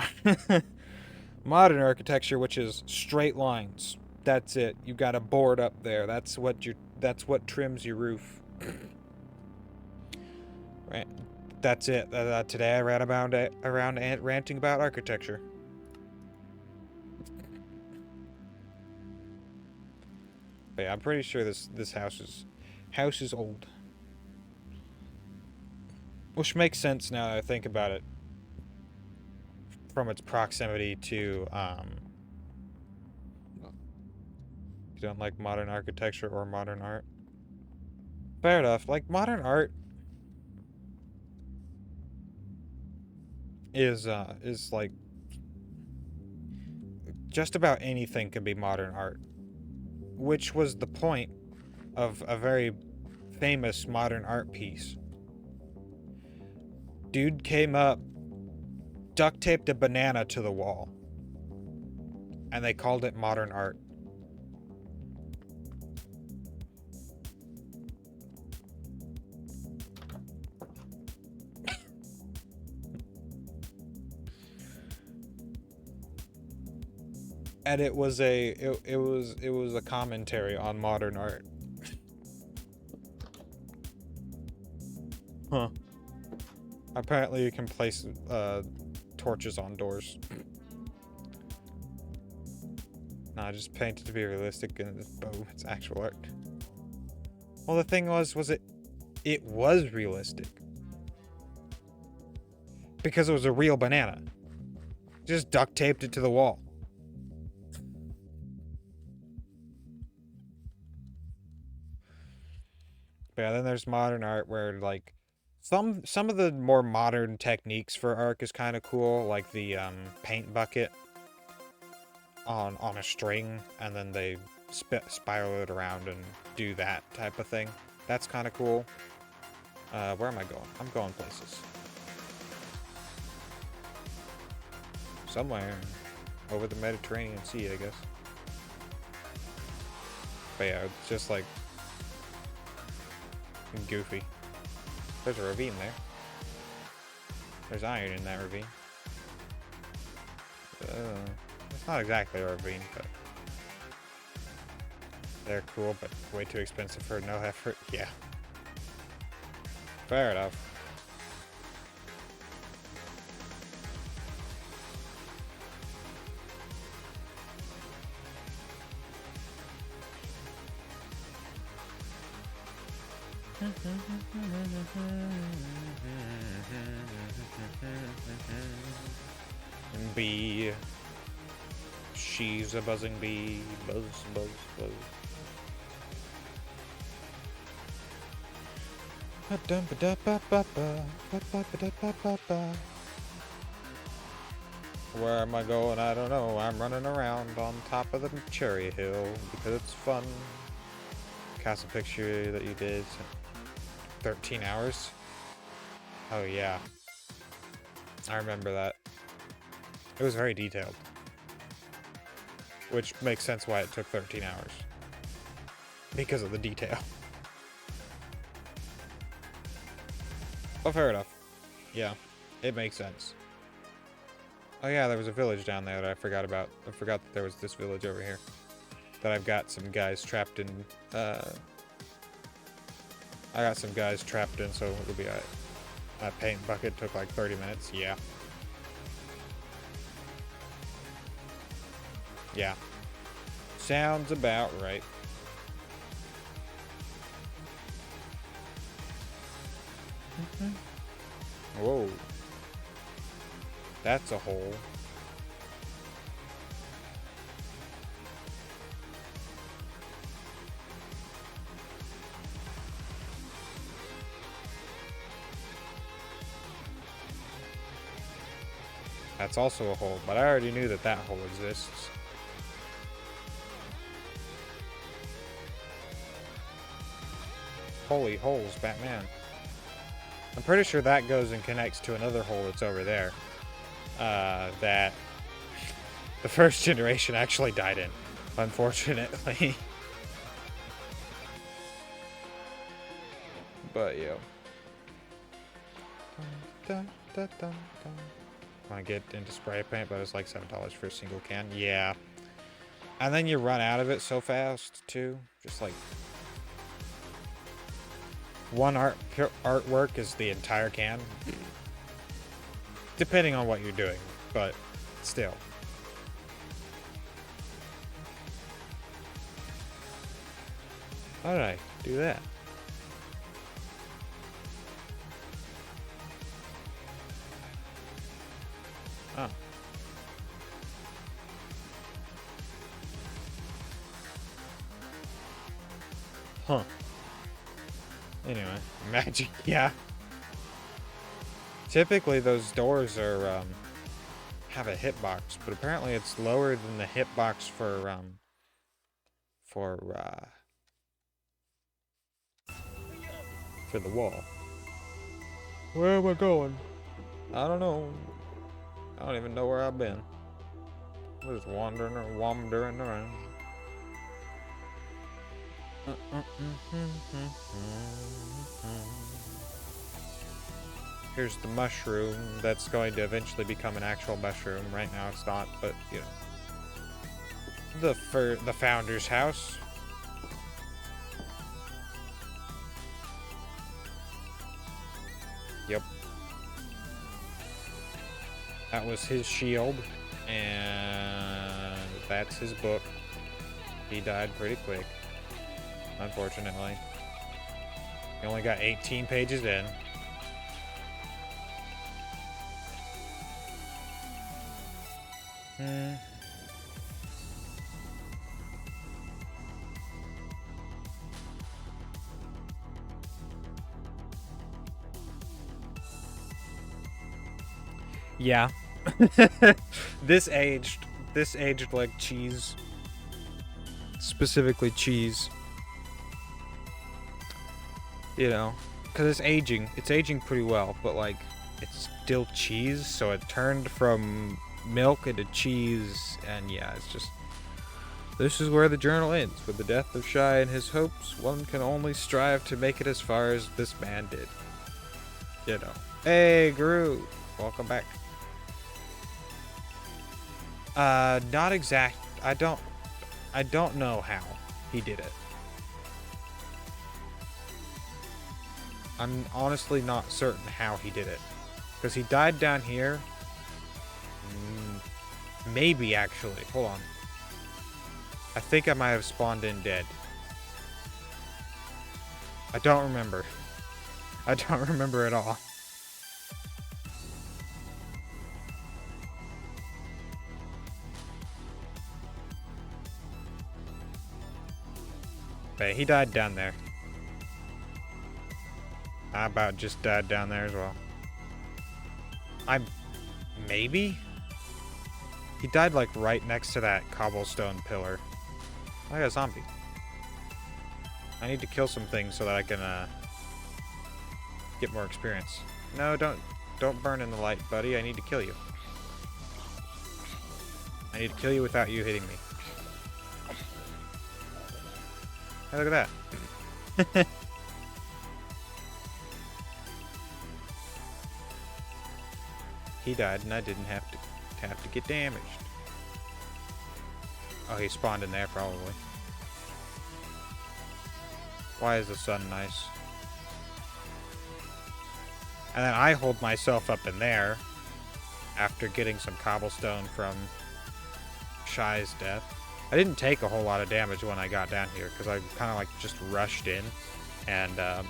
Speaker 1: Modern architecture, which is straight lines. That's it. You got a board up there. That's what trims your roof. Right. That's it. Today I ran around ranting about architecture. But yeah, I'm pretty sure this house is old. Which makes sense now that I think about it, from its proximity to, you don't like modern architecture or modern art? Fair enough. Like, modern art is like, just about anything can be modern art. Which was the point of a very famous modern art piece. Dude came up, duct taped a banana to the wall, and they called it modern art. And it was a commentary on modern art. Huh. Apparently you can place torches on doors. Nah, just painted to be realistic and boom, it's actual art. Well, the thing was it was realistic. Because it was a real banana. Just duct taped it to the wall. But yeah, then there's modern art where like some of the more modern techniques for art is kind of cool, like the paint bucket on a string, and then they spiral it around and do that type of thing. That's kind of cool. Where am I going? I'm going places. Somewhere over the Mediterranean Sea, I guess. But yeah, it's just like goofy. There's a ravine there. There's iron in that ravine. It's not exactly a ravine, but they're cool, but way too expensive for no effort. Yeah. Fair enough. Bee. She's a buzzing bee. Buzz, buzz, buzz. Where am I going? I don't know. I'm running around on top of the cherry hill because it's fun. Cast a picture that you did. 13 hours? Oh yeah. I remember that. It was very detailed. Which makes sense why it took 13 hours. Because of the detail. But fair enough. Yeah, it makes sense. Oh yeah, there was a village down there that I forgot about. I forgot that there was this village over here. That I've got some guys trapped in, I got some guys trapped in, so it'll be a paint bucket. Took like 30 minutes. Yeah. Yeah. Sounds about right. Whoa. That's a hole. That's also a hole, but I already knew that that hole exists. Holy holes, Batman. I'm pretty sure that goes and connects to another hole that's over there. That the first generation actually died in, unfortunately. But, yo. Want to get into spray paint, but it's like $7 for a single can. Yeah. And then you run out of it so fast, too. Just like... one artwork is the entire can. Depending on what you're doing, but still. How did I do that? Oh. Huh. Anyway, magic, yeah. Typically those doors are, have a hitbox, but apparently it's lower than the hitbox for the wall. Where am I going? I don't know. I don't even know where I've been. I'm just wandering around. Here's the mushroom that's going to eventually become an actual mushroom. Right now it's not, but you know. The founder's house. Yep. That was his shield, and that's his book. He died pretty quick, unfortunately. He only got 18 pages in. Yeah. This aged like cheese. Specifically cheese. You know, because it's aging pretty well, but like it's still cheese, so it turned from milk into cheese, and yeah, it's just, this is where the journal ends. With the death of Shai and his hopes, one can only strive to make it as far as this man did. You know. Hey, Gru! Welcome back. Not exact. I don't know how he did it. I'm honestly not certain how he did it. Because he died down here. Maybe, actually. Hold on. I think I might have spawned in dead. I don't remember. I don't remember at all. But he died down there. I about just died down there as well. Maybe? He died like right next to that cobblestone pillar. I got a zombie. I need to kill some things so that I can get more experience. No, don't burn in the light, buddy. I need to kill you. I need to kill you without you hitting me. Hey, look at that. He died, and I didn't have to get damaged. Oh, he spawned in there, probably. Why is the sun nice? And then I hold myself up in there after getting some cobblestone from Shai's death. I didn't take a whole lot of damage when I got down here, because I kind of like just rushed in, and yeah.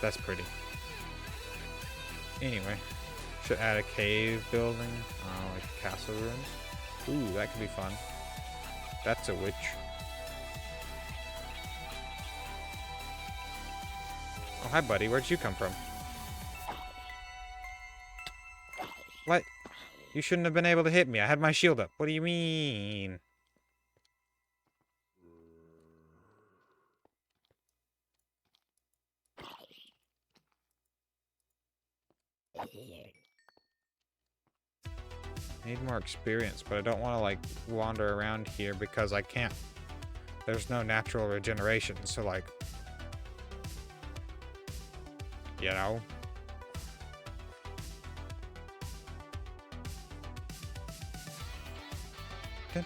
Speaker 1: That's pretty. Anyway, should add a cave building, like castle ruins. Ooh, that could be fun. That's a witch. Oh, hi, buddy. Where'd you come from? What? You shouldn't have been able to hit me. I had my shield up. What do you mean? Need more experience, but I don't want to like wander around here because I can't. There's no natural regeneration, so like, you know. But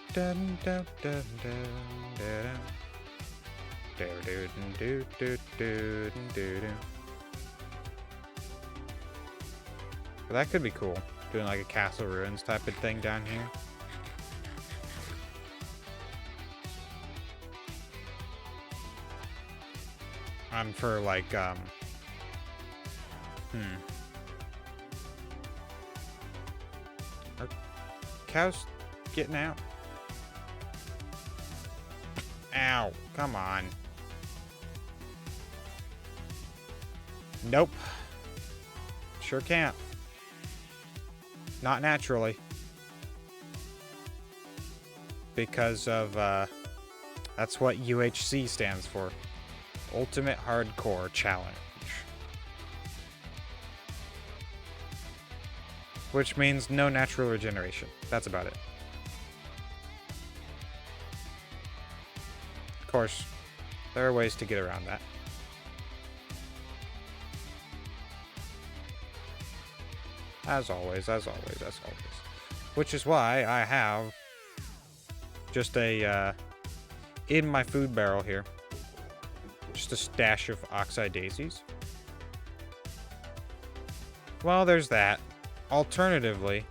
Speaker 1: that could be cool. Doing like a castle ruins type of thing down here. I'm for like, Are cows getting out? Ow, come on. Nope. Sure can't. Not naturally. Because of, that's what UHC stands for. Ultimate Hardcore Challenge. Which means no natural regeneration. That's about it. course, there are ways to get around that. As always, as always, as always. Which is why I have just a, in my food barrel here, just a stash of oxeye daisies. Well, there's that. Alternatively,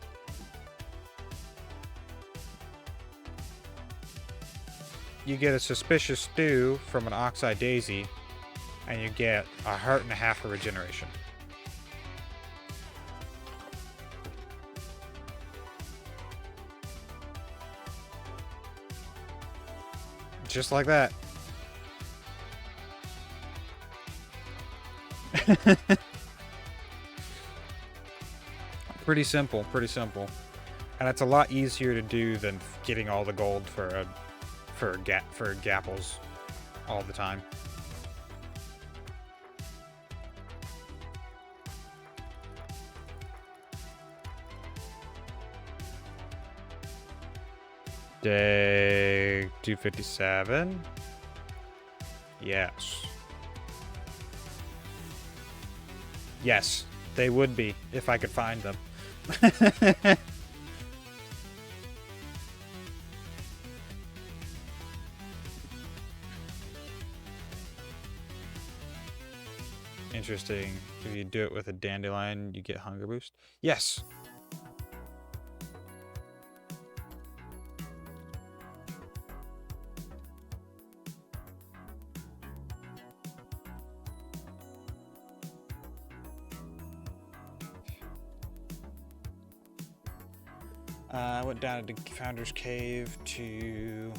Speaker 1: you get a suspicious stew from an oxeye daisy, and you get a heart and a half of regeneration. Just like that. Pretty simple, pretty simple. And it's a lot easier to do than getting all the gold for gapples all the time. Day 257. Yes. Yes, they would be if I could find them. Interesting. If you do it with a dandelion, you get hunger boost. Yes. I went down to Founder's Cave to...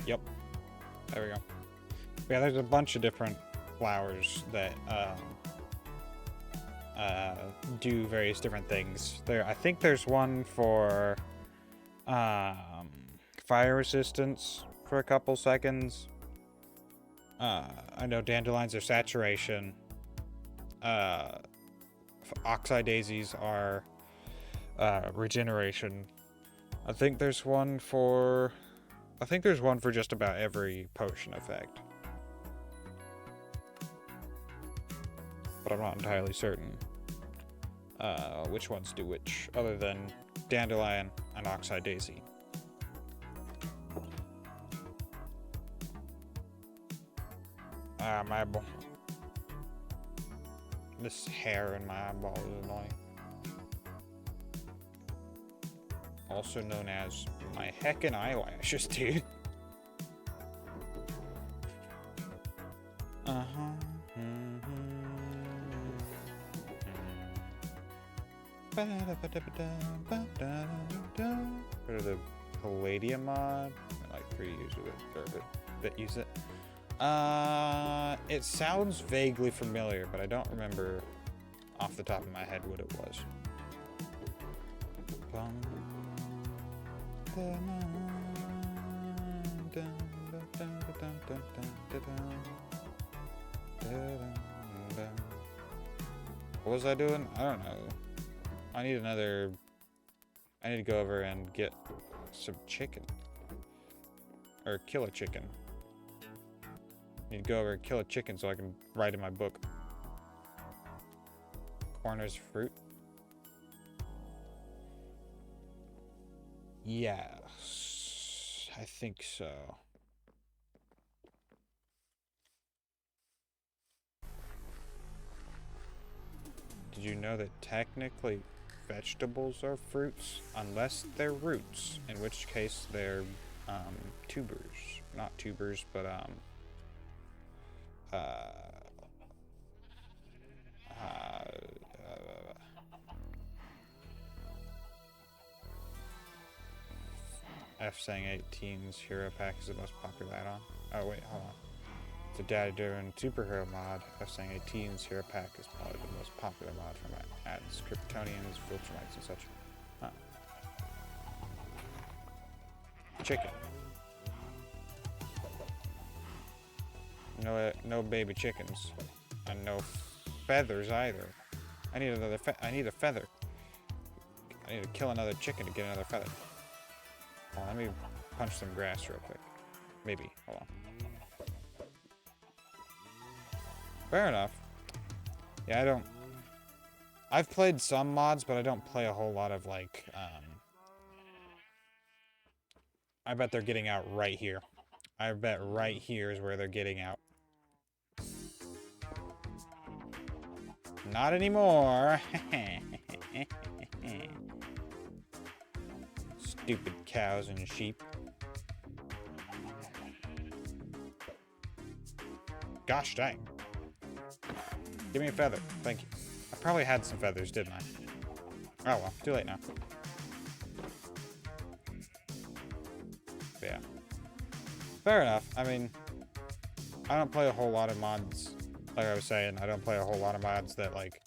Speaker 1: Yep. There we go. Yeah, there's a bunch of different flowers that do various different things. I think there's one for fire resistance for a couple seconds. I know dandelions are saturation. Oxeye daisies are regeneration. I think there's one for just about every potion effect. But I'm not entirely certain which ones do which, other than dandelion and oxeye daisy. My eyeball. This hair in my eyeball is annoying. Also known as my heckin' eyelashes, dude. Go to the Palladium mod. I like 3 users that use it. It sounds vaguely familiar, but I don't remember off the top of my head what it was. What was I doing? I don't know. I need to go over and get some chicken. Or kill a chicken. I need to go over and kill a chicken so I can write in my book. Corners fruit. Yes, I think so. Did you know that technically vegetables are fruits unless they're roots, in which case they're tubers. Not tubers, but F saying 18's hero pack is the most popular add-on. Oh wait, hold on. It's a data-driven superhero mod. F saying 18's hero pack is probably the most popular mod from ads, Kryptonians, Viltrumites, and such. Huh. Chicken. No baby chickens, and no feathers either. I need another. I need a feather. I need to kill another chicken to get another feather. Well, let me punch some grass real quick. Maybe. Hold on. Fair enough. Yeah, I don't. I've played some mods, but I don't play a whole lot of like. I bet they're getting out right here. I bet right here is where they're getting out. Not anymore. Stupid cows and sheep. Gosh dang. Give me a feather. Thank you. I probably had some feathers, didn't I? Oh well, too late now. But yeah. Fair enough. I mean, I don't play a whole lot of mods. Like I was saying, I don't play a whole lot of mods that, like,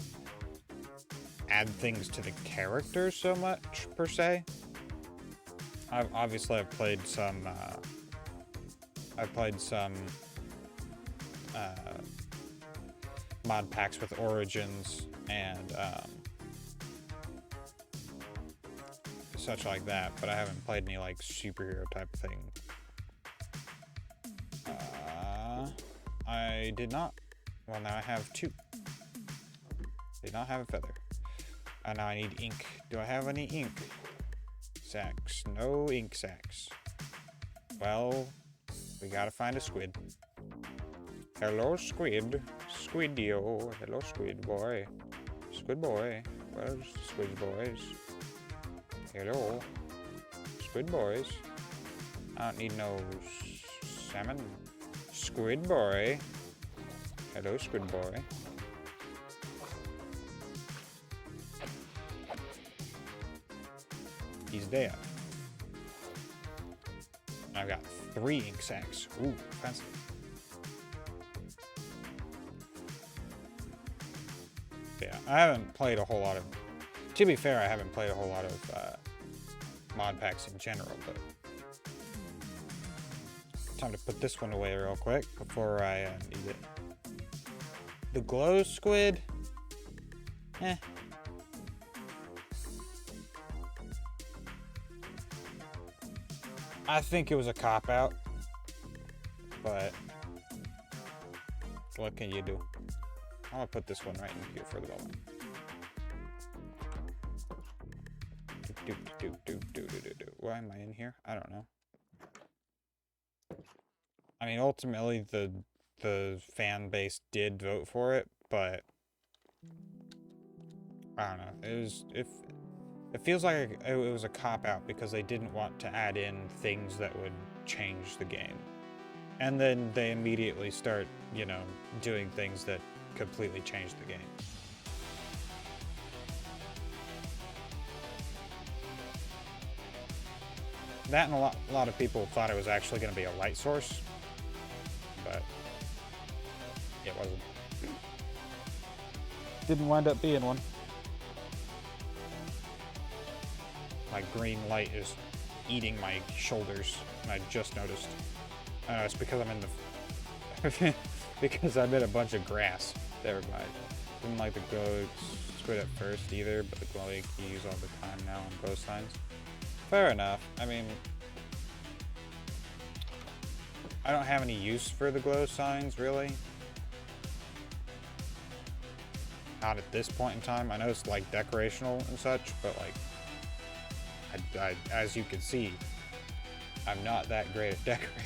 Speaker 1: add things to the characters so much, per se. I've played some, mod packs with Origins and, such like that, but I haven't played any, like, superhero type thing. I did not. Well, now I have 2. Did not have a feather. And now I need ink. Do I have any ink? Sacks. No ink sacks. Well, we gotta find a squid. Hello, squid. Squidio. Hello, squid boy. Squid boy. Where's the squid boys? Hello. Squid boys. I don't need no salmon. Squid boy. Hello, squid boy. He's dead. I've got 3 ink sacks. Ooh, fancy. Yeah, I haven't played a whole lot of... To be fair, I haven't played a whole lot of mod packs in general, but... Time to put this one away real quick before I need it. The glow squid? Eh. I think it was a cop-out, but what can you do? I'm gonna put this one right in here for the moment. Why am I in here? I don't know. I mean, ultimately, the fan base did vote for it, but I don't know. It feels like it was a cop-out because they didn't want to add in things that would change the game. And then they immediately start, you know, doing things that completely change the game. That and a lot of people thought it was actually going to be a light source, but it wasn't. Didn't wind up being one. My green light is eating my shoulders, and I just noticed. It's because I'm in the... because I'm in a bunch of grass. Never mind. Didn't like the glow squid at first either, but the glow you use all the time now on glow signs. Fair enough. I mean... I don't have any use for the glow signs, really. Not at this point in time. I know it's, like, decorational and such, but, like... as you can see, I'm not that great at decorating.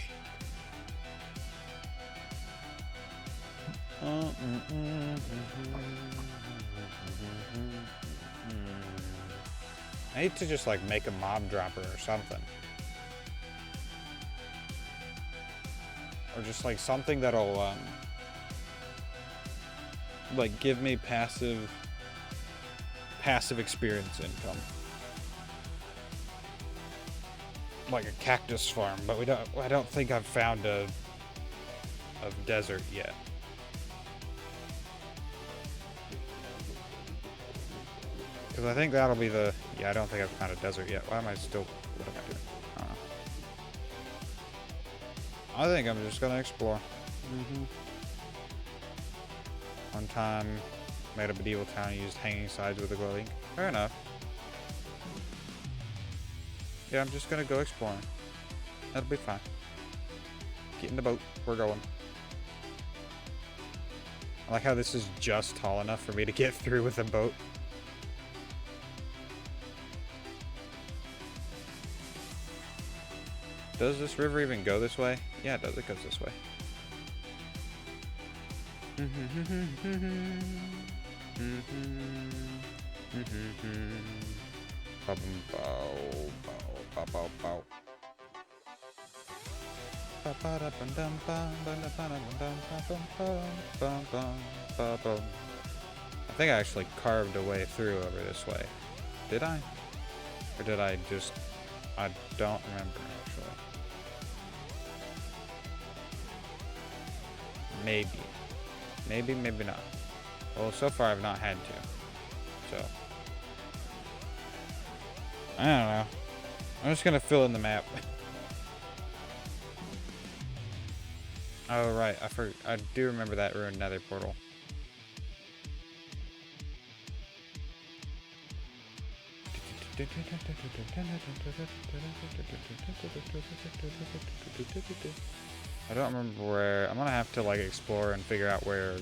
Speaker 1: I need to just like make a mob dropper or something. Or just like something that'll like give me passive experience income. like a cactus farm, but I don't think I've found a desert yet. Because I think that'll be the... Yeah, I don't think I've found a desert yet. Why am I still... What am I doing? I don't know. I think I'm just gonna explore. One time, made a medieval town and used hanging sides with a glow ink. Fair enough. Yeah, I'm just gonna go exploring. That'll be fine. Get in the boat. We're going. I like how this is just tall enough for me to get through with a boat. Does this river even go this way? Yeah, it does. It goes this way. I think I actually carved a way through over this way. Did I? Or did I just... I don't remember, actually. Maybe. Maybe, maybe not. Well, so far I've not had to. So. I don't know. I'm just gonna fill in the map. Oh, right. I do remember that ruined nether portal. I don't remember where. I'm gonna have to like explore and figure out where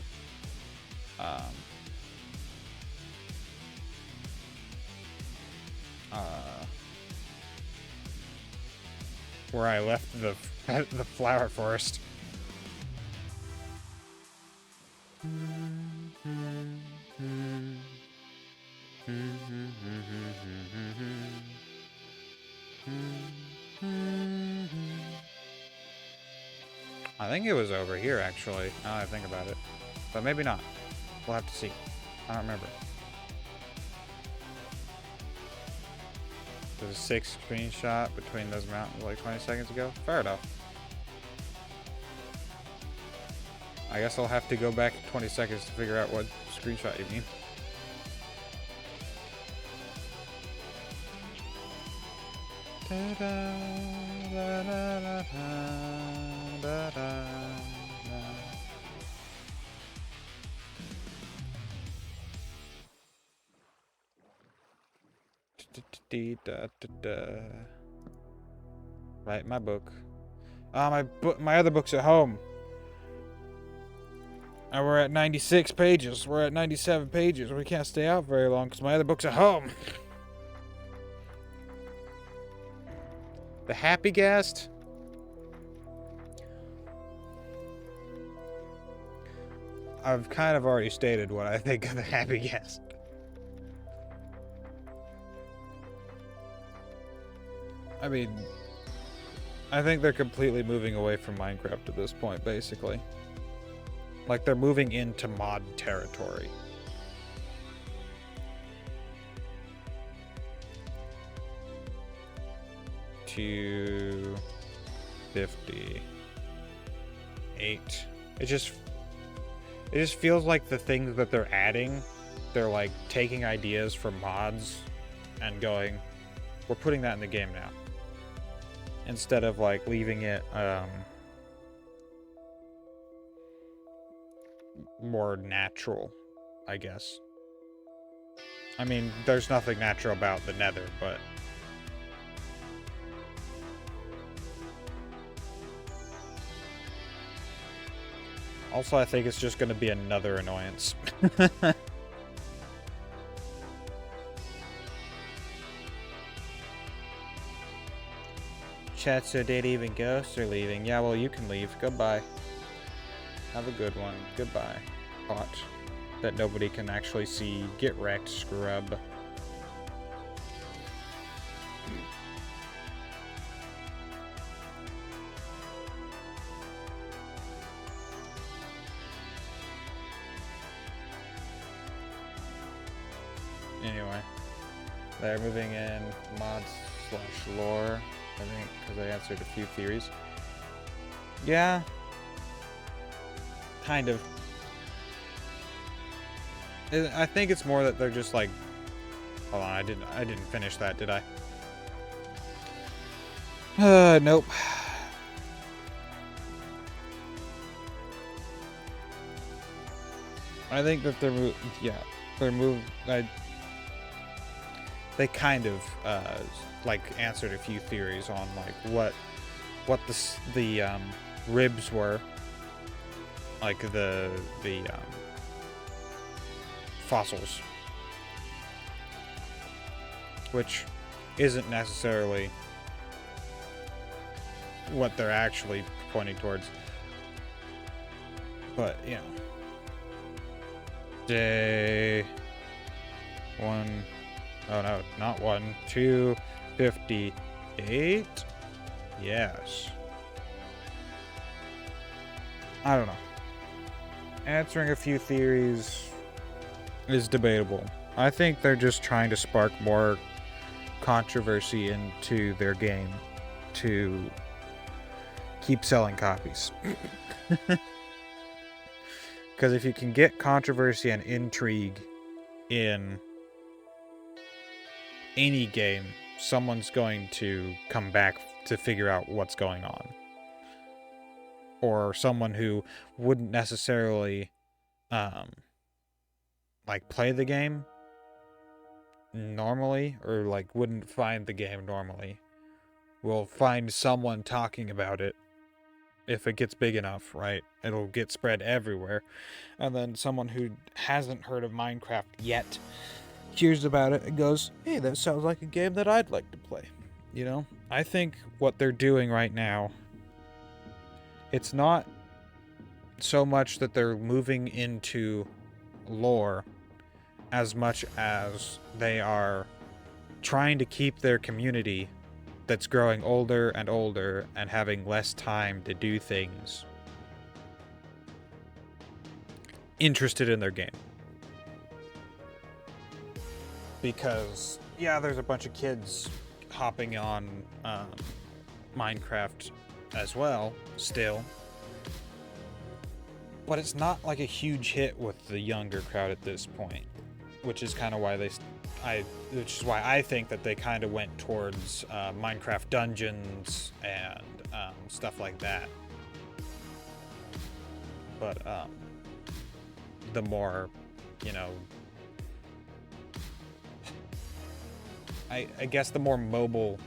Speaker 1: where I left the the flower forest. I think it was over here, actually, now that I think about it. But maybe not. We'll have to see. I don't remember. There's a 6 screenshot between those mountains like 20 seconds ago. Fair enough. I guess I'll have to go back 20 seconds to figure out what screenshot you mean. Right, my book. Ah, my other book's at home. And we're at 96 pages. We're at 97 pages. We can't stay out very long because my other book's at home. The Happy Guest? I've kind of already stated what I think of the Happy Guest. I mean, I think they're completely moving away from Minecraft at this point, basically. Like, they're moving into mod territory. To 58. It just feels like the things that they're adding, they're like taking ideas from mods and going, we're putting that in the game now. Instead of like leaving it more natural, I guess. I mean, there's nothing natural about the Nether, but also I think it's just going to be another annoyance. Chat said did even ghosts are leaving. Yeah, well, you can leave. Goodbye. Have a good one. Goodbye. Bot that nobody can actually see. Get wrecked, scrub. Anyway, they're moving in mods/lore. I think, because I answered a few theories. Yeah. Kind of. I think it's more that they're just like... Hold on, I didn't finish that, did I? Nope. I think that they kind of like answered a few theories on like what the ribs were, like the fossils, which isn't necessarily what they're actually pointing towards, but you know. Day 1, oh no, not 1, 258. Yes. I don't know. Answering a few theories is debatable. I think they're just trying to spark more controversy into their game to keep selling copies. Because if you can get controversy and intrigue in any game, someone's going to come back to figure out what's going on. Or someone who wouldn't necessarily like play the game normally, or like wouldn't find the game normally, will find someone talking about it. If it gets big enough, right? It'll get spread everywhere. And then someone who hasn't heard of Minecraft yet hears about it and goes, hey, that sounds like a game that I'd like to play. You know? I think what they're doing right now, it's not so much that they're moving into lore as much as they are trying to keep their community that's growing older and older and having less time to do things interested in their game. Because, yeah, there's a bunch of kids hopping on Minecraft as well, still. But it's not like a huge hit with the younger crowd at this point, which is kind of why which is why I think that they kind of went towards Minecraft Dungeons and stuff like that. But the more, you know, I guess the more mobile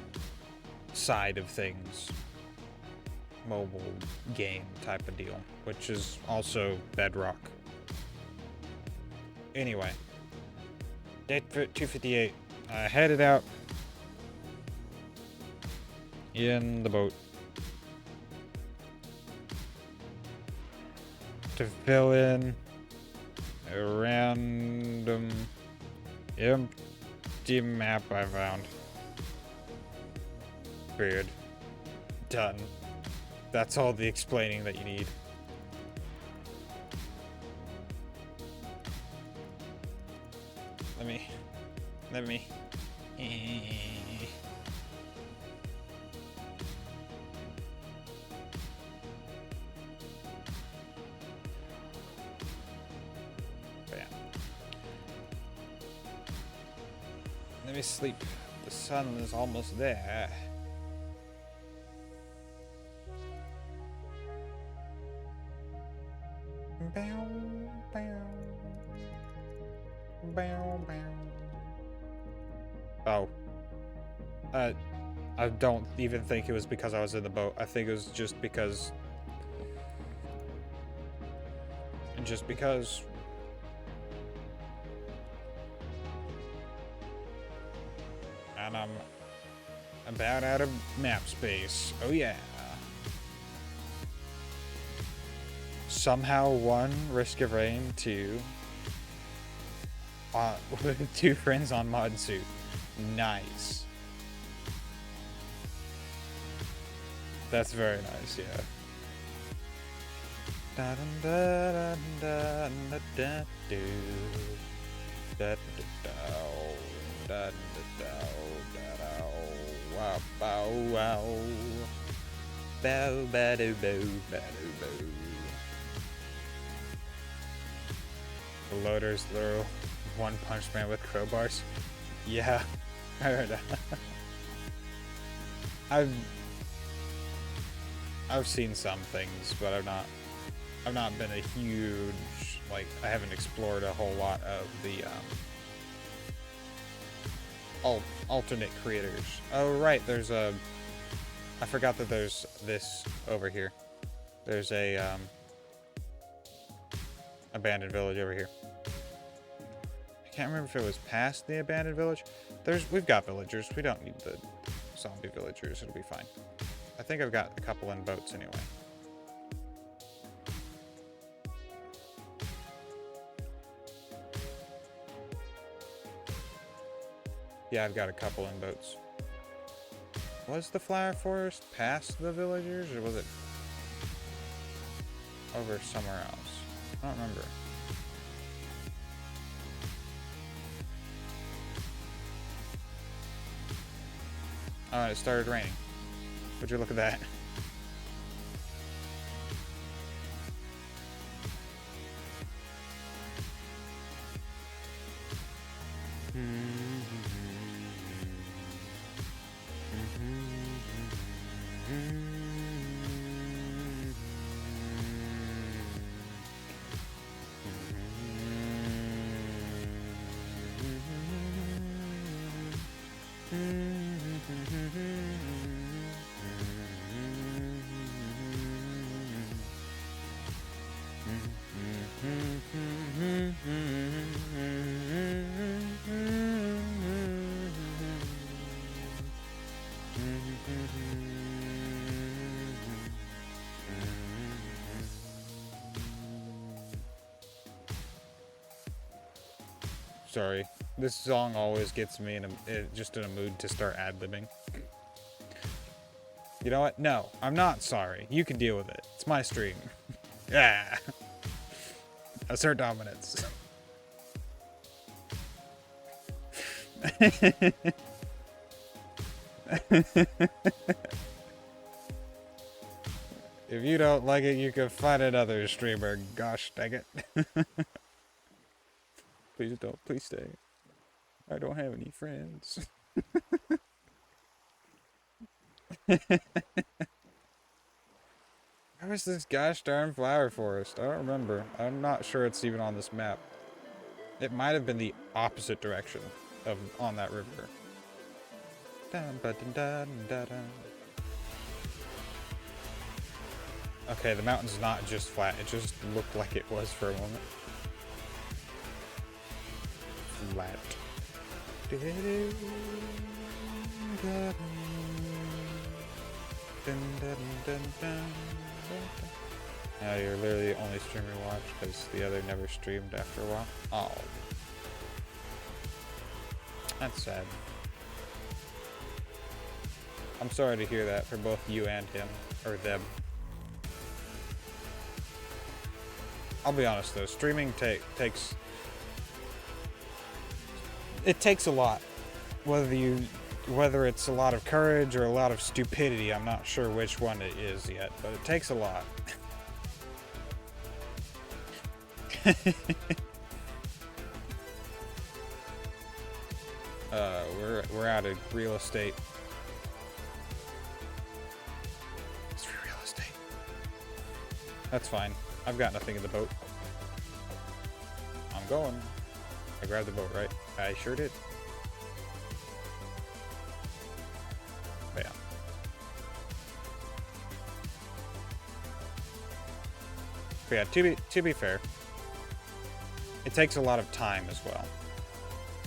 Speaker 1: side of things, mobile game type of deal, which is also Bedrock. Anyway. Date for 258. I headed out in the boat to fill in a random empty map I found. Period. Done. That's all the explaining that you need. Let me. Bam. Let me sleep. The sun is almost there. Bow, bow. Bow, bow. Oh. I don't even think it was because I was in the boat. I think it was just because... And I'm about out of map space. Oh yeah. Somehow 1, Risk of Rain, 2... with 2 friends on mod suit. Nice. That's very nice, yeah. Bow wow. Bow ba do bow ba do bow. The loader's literal One Punch Man with crowbars. Yeah, I heard that. I've seen some things, but I've not been a huge, like, I haven't explored a whole lot of the alternate creators. Oh right, there's a, I forgot that there's this over here. There's a abandoned village over here. I can't remember if it was past the abandoned village. We've got villagers. We don't need the zombie villagers. It'll be fine. I think I've got a couple in boats anyway. Yeah, I've got a couple in boats. Was the flower forest past the villagers, or was it over somewhere else? I don't remember. Oh, and it started raining. Would you look at that? Sorry, this song always gets me just in a mood to start ad-libbing. You know what? No, I'm not sorry. You can deal with it. It's my stream. Yeah. Assert dominance. If you don't like it, you can find another streamer. Gosh dang it. Please don't. Please stay. I don't have any friends. Where was this gosh darn flower forest? I don't remember. I'm not sure it's even on this map. It might have been the opposite direction of on that river. Okay, the mountain's not just flat. It just looked like it was for a moment. Flat. Now you're literally the only streamer you watch because the other never streamed after a while. Oh. That's sad. I'm sorry to hear that for both you and him. Or them. I'll be honest though, streaming takes a lot. Whether it's a lot of courage or a lot of stupidity, I'm not sure which one it is yet, but it takes a lot. We're out of real estate. It's free real estate. That's fine. I've got nothing in the boat. I'm going. I grabbed the boat, right? I sure did. But yeah. But yeah, to be fair, it takes a lot of time as well,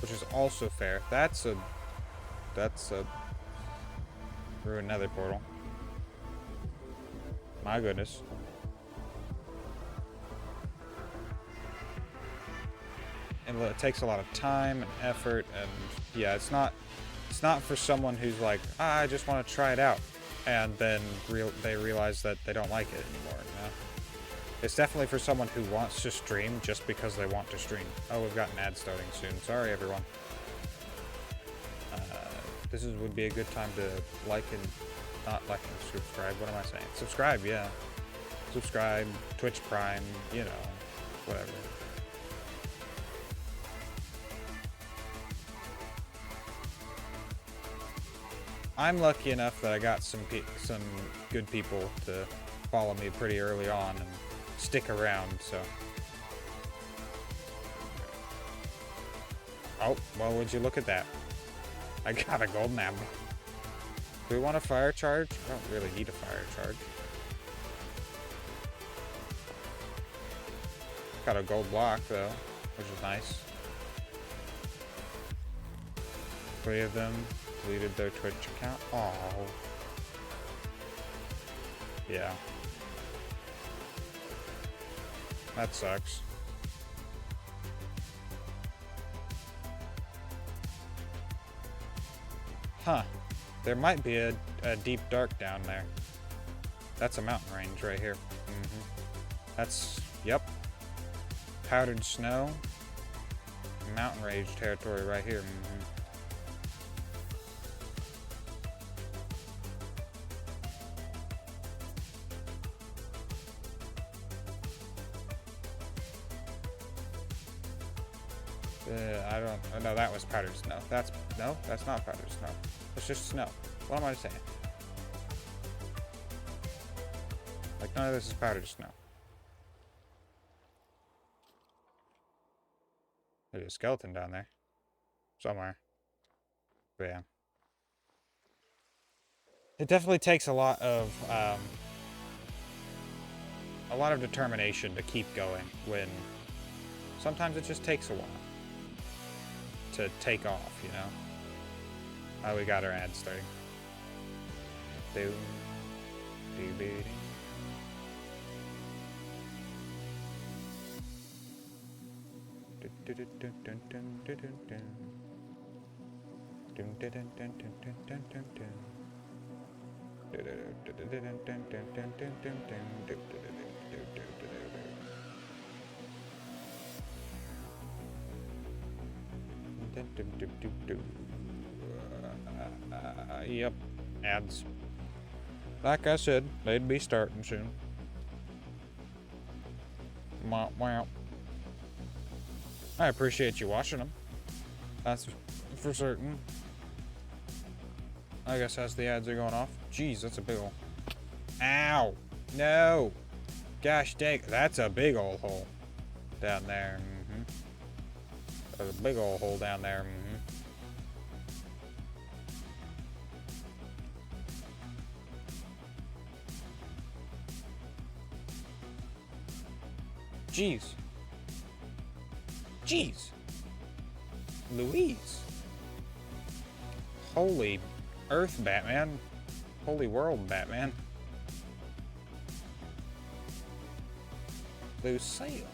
Speaker 1: which is also fair. That's a ruined nether portal. My goodness. And it takes a lot of time and effort, and yeah, it's not for someone who's like, I just want to try it out, and then they realize that they don't like it anymore. You know? It's definitely for someone who wants to stream just because they want to stream. Oh, we've got an ad starting soon. Sorry, everyone. this would be a good time to like and not like and subscribe. What am I saying? Subscribe, yeah. Subscribe, Twitch Prime, you know, whatever. I'm lucky enough that I got some good people to follow me pretty early on and stick around, so. Oh, well, would you look at that? I got a golden apple. Do we want a fire charge? I don't really need a fire charge. Got a gold block, though, which is nice. 3 of them deleted their Twitch account. Oh. Yeah. That sucks. Huh. There might be a deep dark down there. That's a mountain range right here. That's, yep. Powdered snow. Mountain range territory right here. I don't know. That was powdered snow. That's not powdered snow. It's just snow. What am I saying? Like, none of this is powdered snow. There's a skeleton down there. Somewhere. But yeah. It definitely takes a lot of determination to keep going when sometimes it just takes a while to take off, you know? Oh, we got our ad starting. Boom. Doo-boo-doo. Yep, ads. Like I said, they'd be starting soon. Wow. I appreciate you watching them. That's for certain. I guess as the ads are going off. Jeez, that's a big ol'. Ow! No! Gosh dang, that's a big old hole down there. There's a big old hole down there. Jeez. Louise. Holy Earth, Batman. Holy world, Batman. Lucille.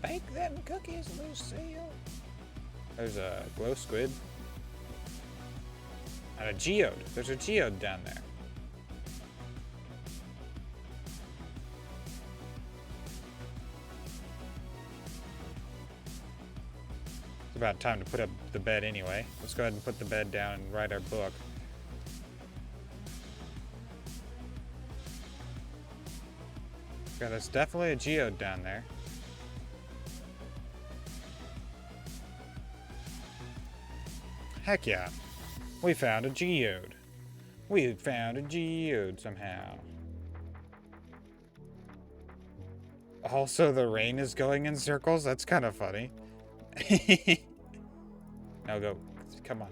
Speaker 1: Bake them cookies, Lucille. There's a glow squid. And a geode. There's a geode down there. It's about time to put up the bed anyway. Let's go ahead and put the bed down and write our book. Yeah, there's definitely a geode down there. Heck yeah. We found a geode. We found a geode somehow. Also, the rain is going in circles? That's kind of funny. No, go. Come on.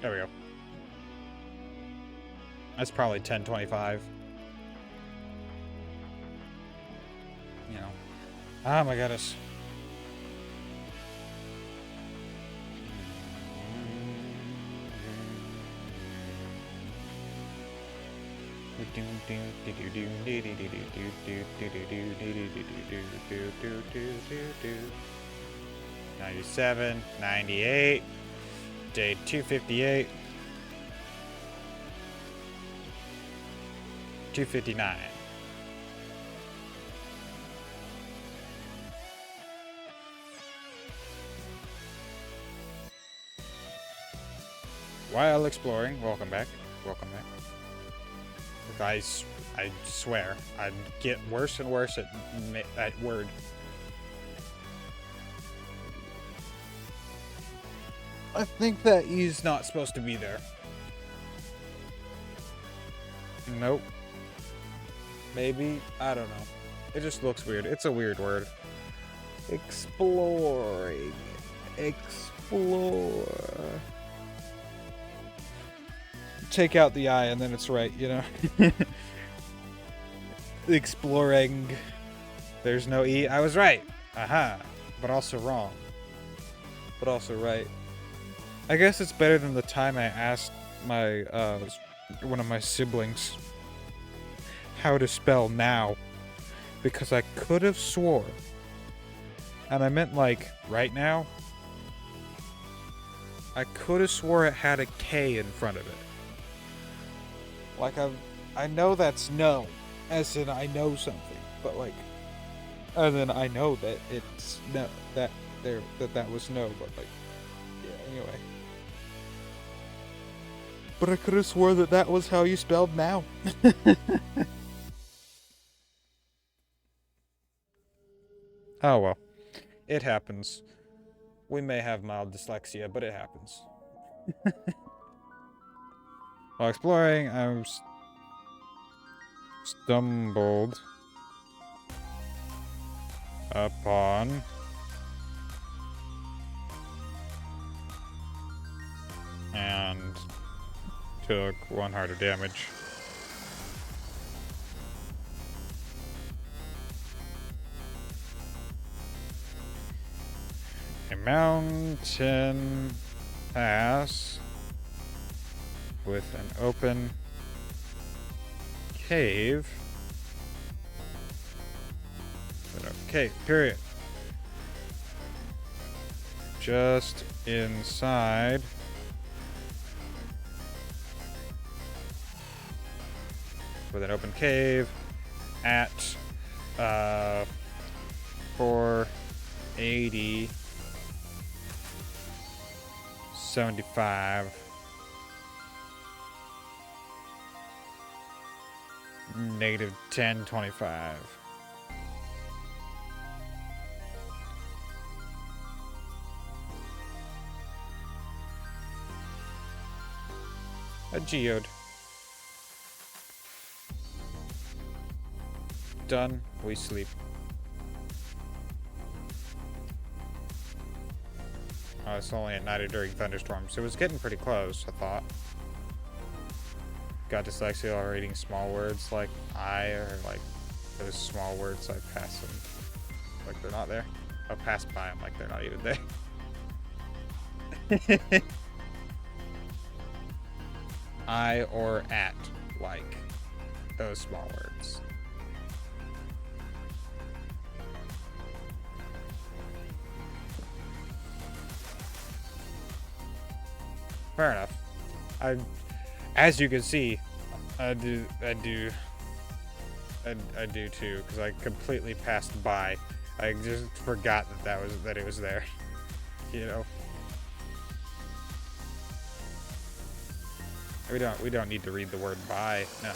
Speaker 1: There we go. That's probably 10:25. You know. Oh my goodness. $97, $98, day 258, $259. while exploring. Welcome back. Welcome back. Guys, I swear, I get worse and worse at that word. I think that he's not supposed to be there. Nope. Maybe. I don't know. It just looks weird. It's a weird word. Exploring. Explore. Take out the I and then it's right, you know? Exploring. There's no E. I was right. Aha. But also wrong. But also right. I guess it's better than the time I asked my, one of my siblings how to spell now. Because I could have swore. And I meant like, right now. I could have swore it had a K in front of it. Like I know that's no. As in I know something. But like, and then I know that it's no, that was no, but like, yeah, anyway. But I could have swore that was how you spelled now. Oh well. It happens. We may have mild dyslexia, but it happens. While exploring, I stumbled upon and took 1 heart of damage. A mountain pass with an open cave. Cave, period. Just inside with an open cave at 480 75 negative 1025. A geode. Done. We sleep. Oh, it's only at night or during thunderstorms. It was getting pretty close, I thought. Got dyslexia while reading small words like I, or like those small words I pass them like they're not there. I pass by them like they're not even there. I or at, like those small words. Fair enough. As you can see, I do too, because I completely passed by. I just forgot that it was there. You know. We don't need to read the word by. No.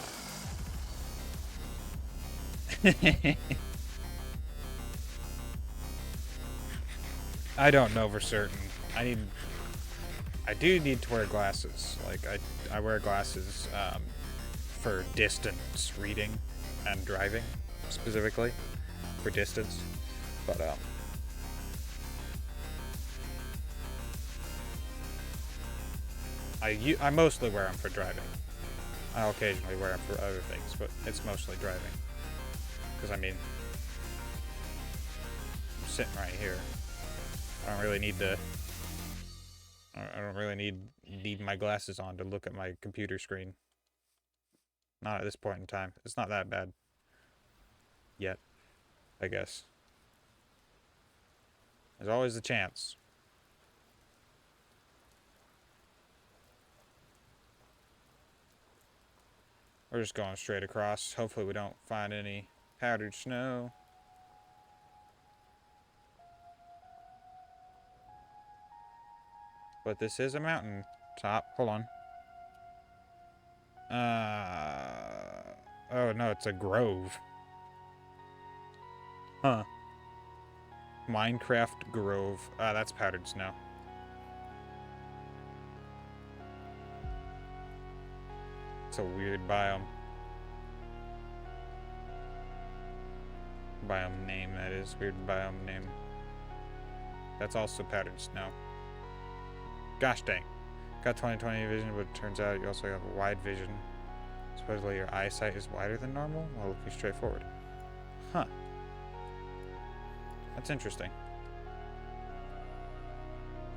Speaker 1: I don't know for certain. I do need to wear glasses. Like I wear glasses for distance reading and driving, specifically for distance. But I mostly wear them for driving. I'll occasionally wear them for other things, but it's mostly driving. Because I mean, I'm sitting right here. I don't really need to. I don't really need my glasses on to look at my computer screen. Not at this point in time. It's not that bad. Yet, I guess. There's always a chance. We're just going straight across. Hopefully we don't find any powdered snow. But this is a mountain. Top. Hold on. Oh no, it's a grove. Huh. Minecraft Grove. That's powdered snow. It's a weird biome. Biome name, that is. Weird biome name. That's also powdered snow. Gosh dang. Got 20/20 vision, but it turns out you also have a wide vision. Supposedly your eyesight is wider than normal while looking straight forward. Huh. That's interesting.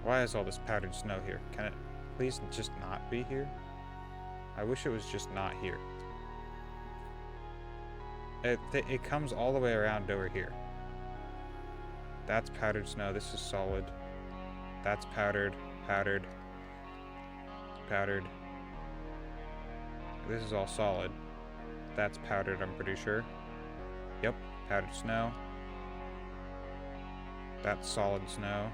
Speaker 1: Why is all this powdered snow here? Can it please just not be here? I wish it was just not here. It comes all the way around over here. That's powdered snow. This is solid. That's powdered. Powdered. Powdered. This is all solid. That's powdered, I'm pretty sure. Yep, powdered snow. That's solid snow.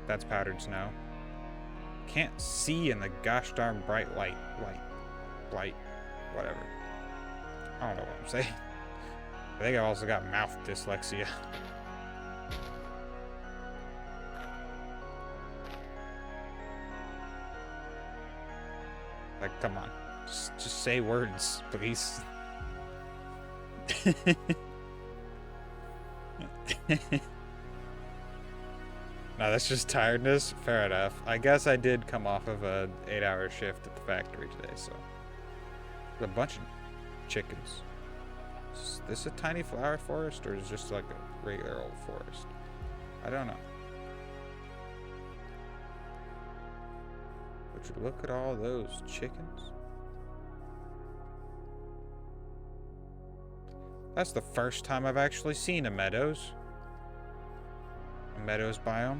Speaker 1: That's powdered snow. Can't see in the gosh darn bright light. Light. Whatever. I don't know what I'm saying. I think I also got mouth dyslexia. Like, come on. Just say words, please. No, that's just tiredness. Fair enough. I guess I did come off of a 8-hour shift at the factory today, so. There's a bunch of chickens. Is this a tiny flower forest, or is it just like a regular old forest? I don't know. Would you look at all those chickens? That's the first time I've actually seen a meadows. A meadows biome.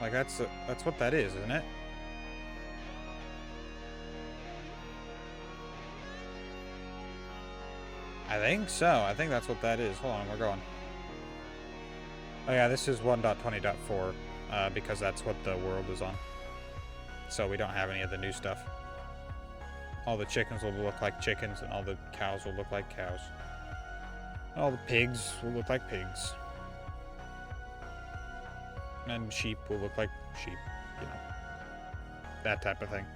Speaker 1: Like that's what that is, isn't it? I think so. I think that's what that is. Hold on, we're going. Oh yeah, this is 1.20.4 because that's what the world is on. So we don't have any of the new stuff. All the chickens will look like chickens, and all the cows will look like cows. All the pigs will look like pigs. And sheep will look like sheep, you know. That type of thing.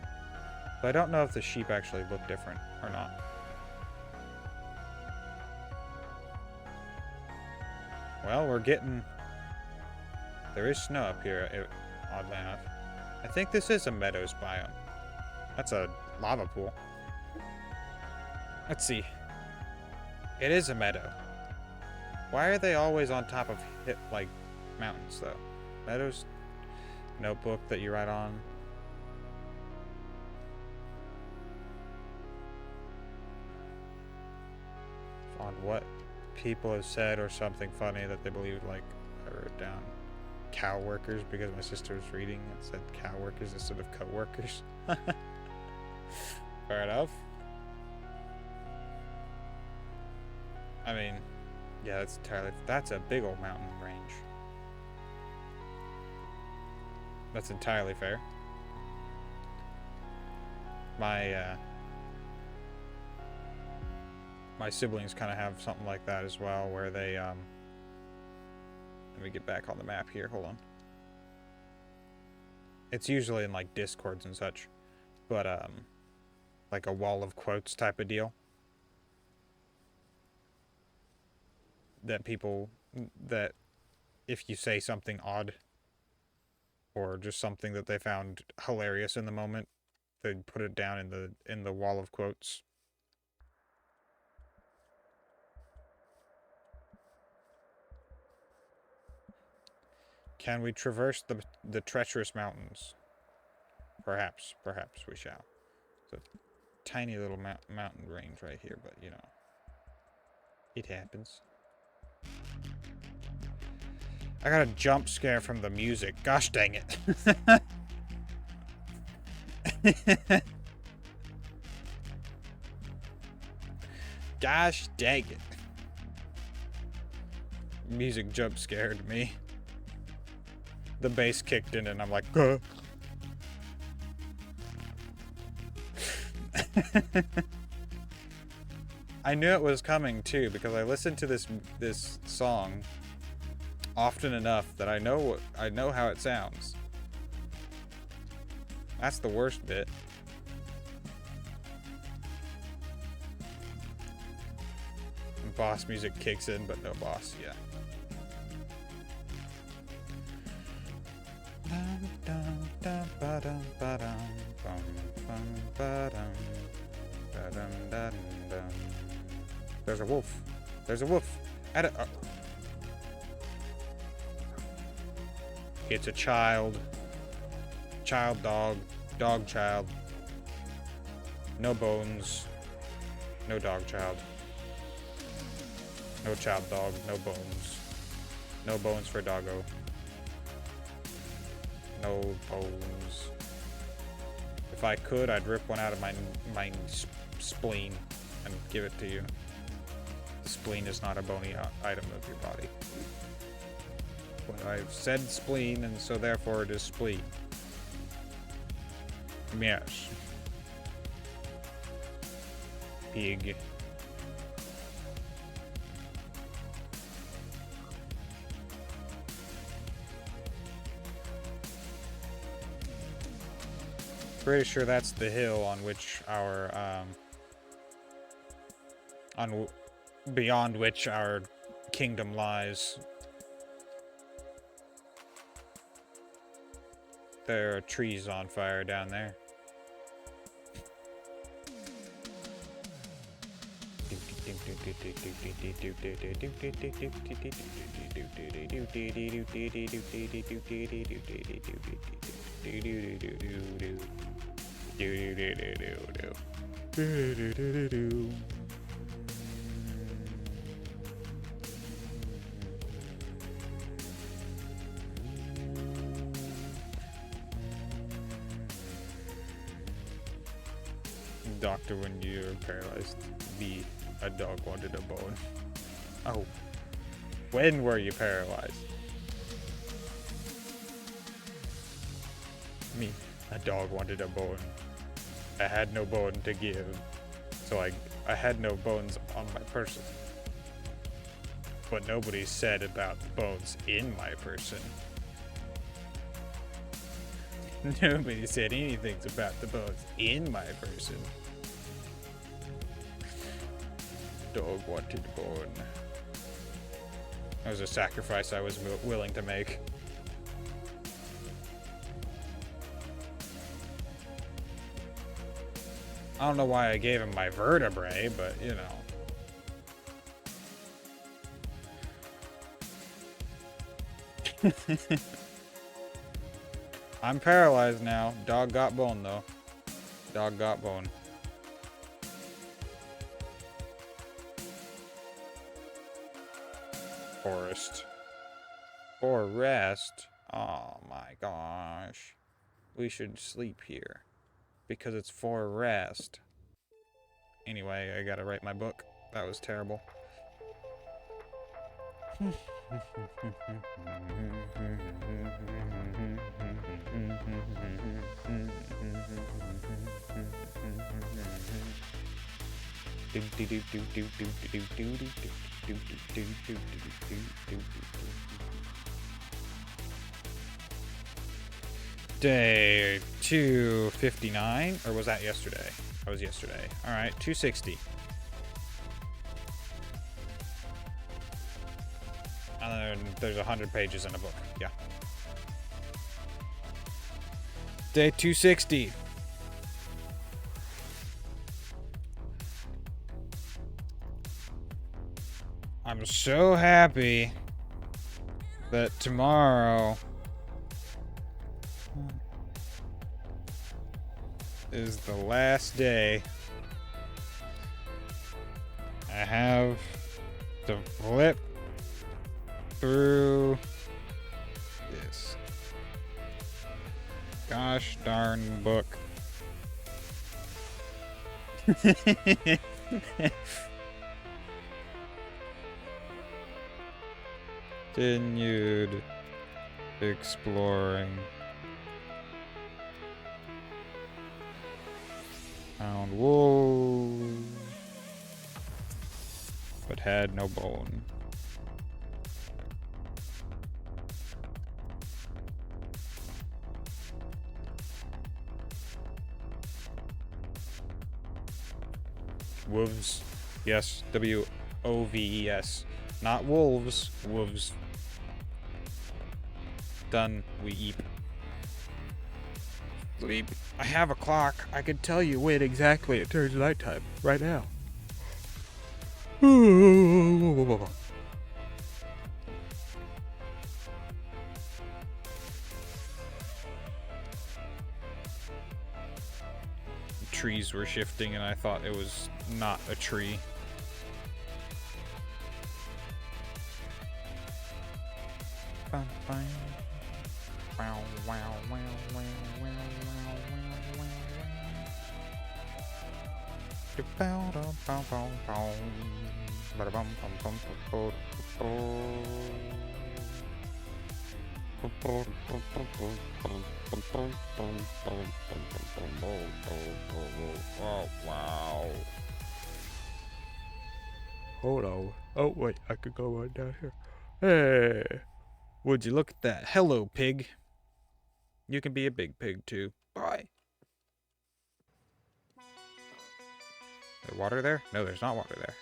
Speaker 1: But I don't know if the sheep actually look different or not. Well, we're getting... There is snow up here, oddly enough. I think this is a meadows biome. That's a lava pool. Let's see. It is a meadow. Why are they always on top of, like, mountains, though? Meadows? Notebook that you write on. On what people have said or something funny that they believe, like, I wrote down cow workers because my sister was reading. It said cow workers instead of co-workers. Fair enough. I mean, yeah, that's entirely... That's a big old mountain range. That's entirely fair. My siblings kind of have something like that as well, where they, let me get back on the map here, hold on. It's usually in, like, Discords and such, but, like a wall of quotes type of deal. That people, that if you say something odd, or just something that they found hilarious in the moment, they'd put it down in the wall of quotes. Can we traverse the treacherous mountains? Perhaps we shall. It's a tiny little mountain range right here, but you know, it happens. I got a jump scare from the music. Gosh dang it. Gosh dang it. music jump scared me. The bass kicked in and I'm like, I knew it was coming too because I listened to this song often enough that I know how it sounds. That's the worst bit. And boss music kicks in, but no boss, yeah. There's a wolf. There's a wolf. It's a child. Child dog. Dog child. No bones. No dog child. No child dog. No bones. No bones for doggo. No bones. If I could, I'd rip one out of my spleen and give it to you. The spleen is not a bony item of your body. But I've said spleen, and so therefore it is spleen. Yes. Pig. Pretty sure that's the hill on which our beyond which our kingdom lies. There are trees on fire down there. Doctor, when you're paralyzed, B, a dog wanted a bone. Oh. When were you paralyzed? Me, a dog wanted a bone. I had no bone to give. So I had no bones on my person. But nobody said about the bones in my person. Nobody said anything about the bones in my person. Dog wanted bone. That was a sacrifice I was willing to make. I don't know why I gave him my vertebrae, but you know. I'm paralyzed now. Dog got bone, though. Dog got bone. Forest. Forest? Oh my gosh. We should sleep here. Because it's for rest. Anyway, I gotta write my book. That was terrible. Day 259, or was that yesterday? That was yesterday. All right, 260. And then there's 100 pages in a book. Yeah. Day 260. I'm so happy that tomorrow is the last day I have to flip through this gosh darn book. Continued exploring. Found wolves, but had no bone. Wolves. Yes, W-O-V-E-S. Not wolves. Wolves. Done. We eat. Sleep. I have a clock. I can tell you when exactly it turns nighttime. Right now. Trees were shifting and I thought it was not a tree. Oh, wow. Hold on. Oh, wait, I could go right down here. Hey, would you look at that? Hello, pig. You can be a big pig, too. Bye. Is there water there? No, there's not water there.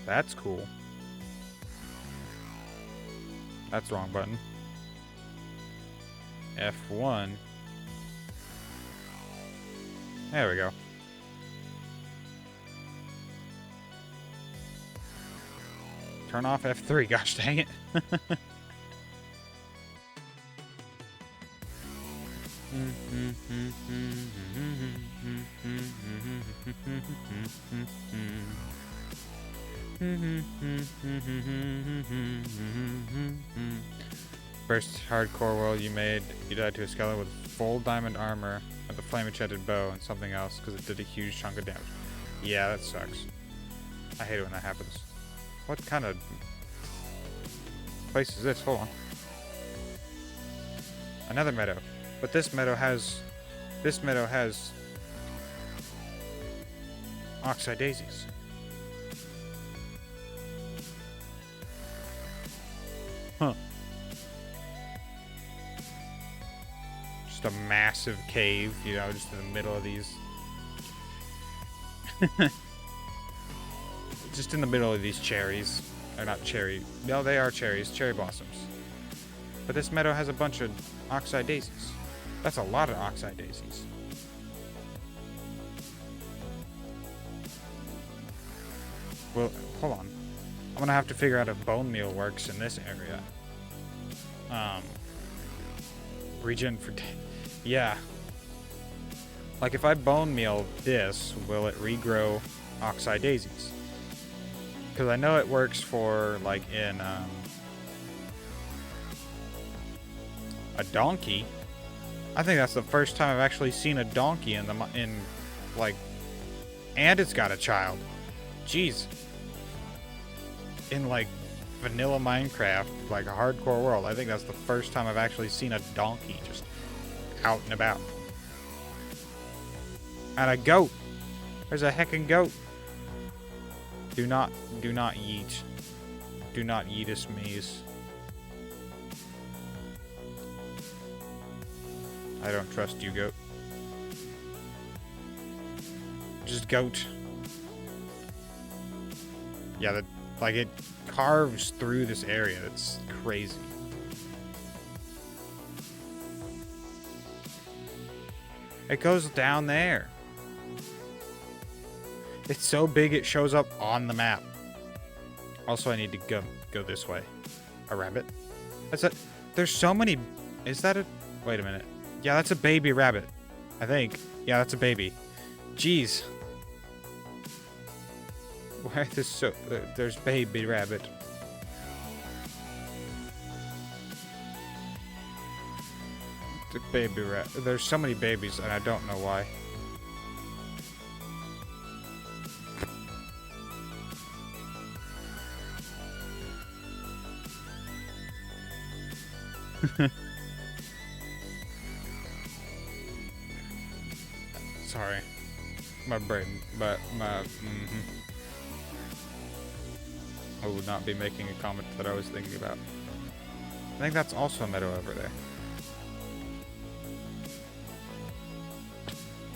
Speaker 1: That's cool. That's the wrong button. F1. There we go. Turn off F3, gosh dang it. First hardcore world you made, you died to a skeleton with full diamond armor, with a flame enchanted bow, and something else because it did a huge chunk of damage. Yeah, that sucks. I hate it when that happens. What kind of place is this? Hold on. Another meadow. But this meadow has oxeye daisies. Huh. Just a massive cave, you know, just in the middle of these. Just in the middle of these cherries. They're not cherry. No, they are cherries. Cherry blossoms. But this meadow has a bunch of oxeye daisies. That's a lot of oxeye daisies. Well, hold on. I'm gonna have to figure out if bone meal works in this area. Regen for... Yeah. Like, if I bone meal this, will it regrow oxeye daisies? Because I know it works for, like, in, a donkey. I think that's the first time I've actually seen a donkey in like, and it's got a child. Jeez. In, like, vanilla Minecraft, like a hardcore world, I think that's the first time I've actually seen a donkey just out and about. And a goat. There's a heckin' goat. Do not yeet. Do not yeet us me's. I don't trust you, goat. Just goat. Yeah, like it carves through this area. It's crazy. It goes down there. It's so big it shows up on the map. Also, I need to go this way. A rabbit? That's it. There's so many Is that a... Wait a minute. Yeah, that's a baby rabbit. I think. Yeah, that's a baby. Jeez. Why is this so... There's baby rabbit. The baby rabbit. There's so many babies, and I don't know why. Sorry. My brain, but my... I would not be making a comment that I was thinking about. I think that's also a meadow over there.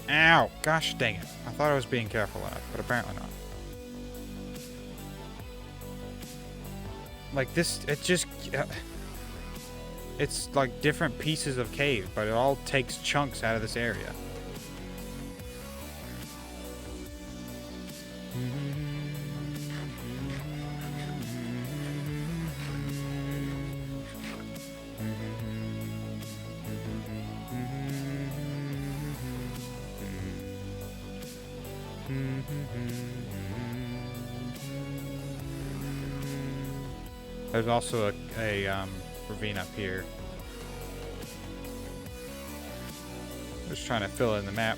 Speaker 1: Ow! Gosh dang it. I thought I was being careful enough, but apparently not. Like this, it just... it's like different pieces of cave, but it all takes chunks out of this area. There's also a ravine up here. Just trying to fill in the map.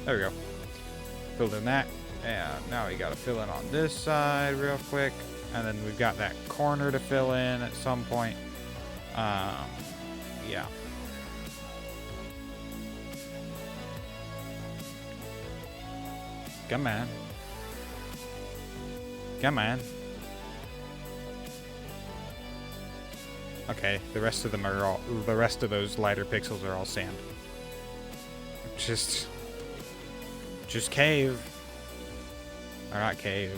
Speaker 1: There we go. Filled in that. And now we gotta fill in on this side real quick. And then we've got that corner to fill in at some point. Yeah. Come on. Come on. Okay, the rest of them are all... The rest of those lighter pixels are all sand. Just cave. Or not cave.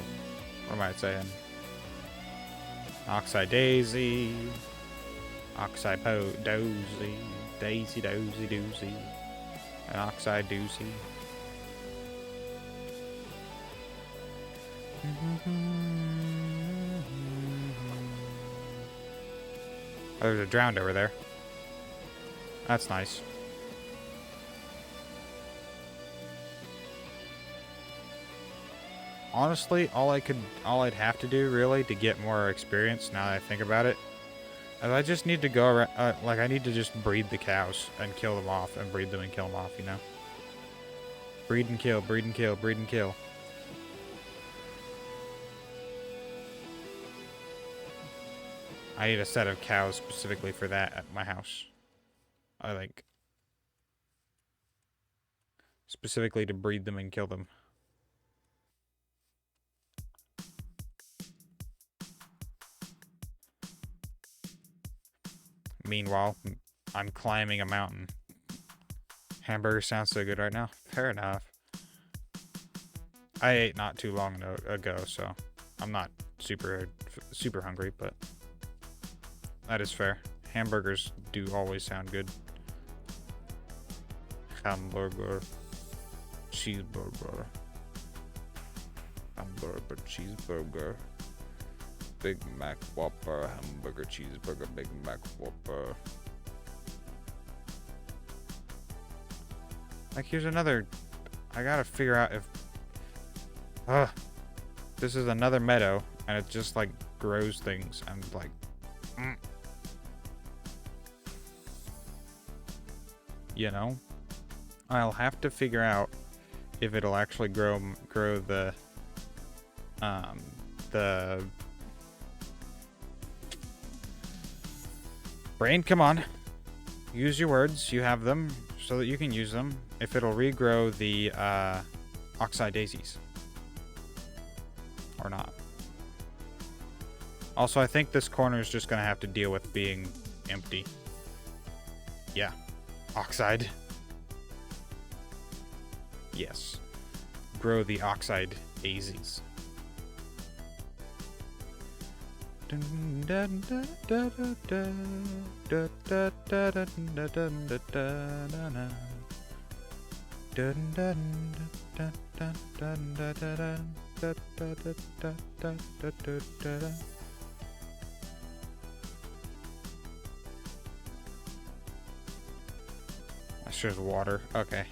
Speaker 1: What am I saying? Oxide daisy. Oxide dozy. Daisy dozy doozy. An oxide doozy. Oh, there's a drowned over there. That's nice. Honestly, all I'd have to do really to get more experience, now that I think about it, is I just need to go around, like I need to just breed the cows and kill them off and breed them and kill them off, you know? Breed and kill, breed and kill, breed and kill. I need a set of cows specifically for that at my house. I think. Specifically to breed them and kill them. Meanwhile, I'm climbing a mountain. Hamburger sounds so good right now. Fair enough. I ate not too long ago, so I'm not super hungry, but that is fair. Hamburgers do always sound good. Hamburger. Cheeseburger. Hamburger, cheeseburger. Big Mac Whopper, hamburger, cheeseburger, Big Mac Whopper. Like, here's another... I gotta figure out if... this is another meadow, and it just, like, grows things, and, like... You know? I'll have to figure out if it'll actually grow the... Brain, come on. Use your words. You have them so that you can use them. If it'll regrow the oxide daisies. Or not. Also, I think this corner is just going to have to deal with being empty. Yeah. Oxide. Yes. Grow the oxide daisies. That's just water. Okay.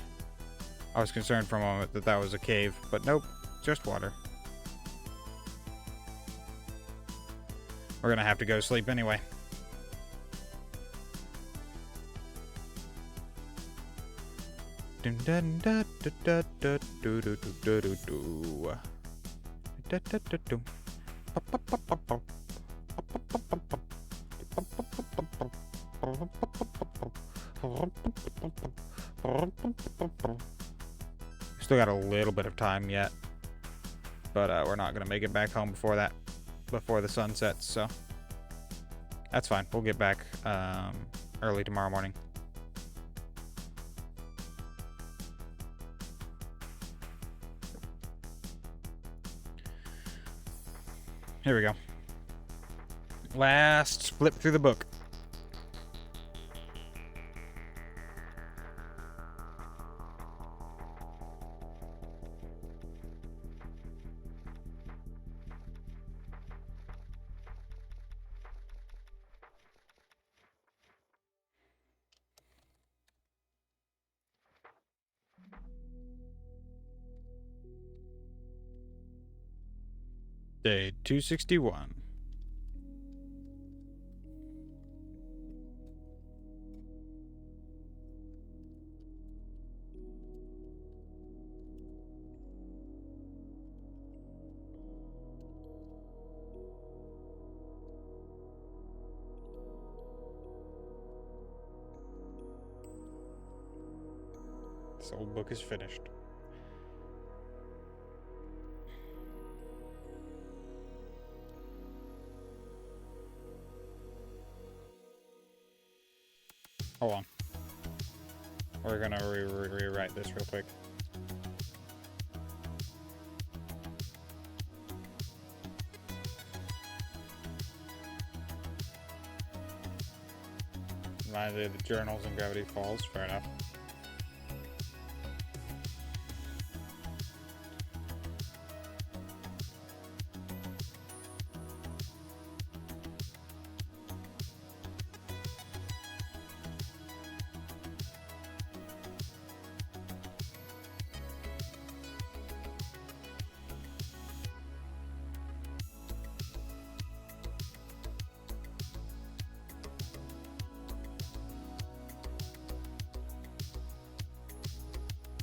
Speaker 1: I was concerned for a moment that that was a cave, but nope, just water. We're gonna have to go to sleep anyway. Still got a little bit of time yet, but we're not gonna make it back home before the sun sets, so that's fine. We'll get back early tomorrow morning. Here we go. Last flip through the book. Day 261. This old book is finished. Hold on. We're gonna rewrite this real quick. Reminded the journals and Gravity Falls. Fair enough.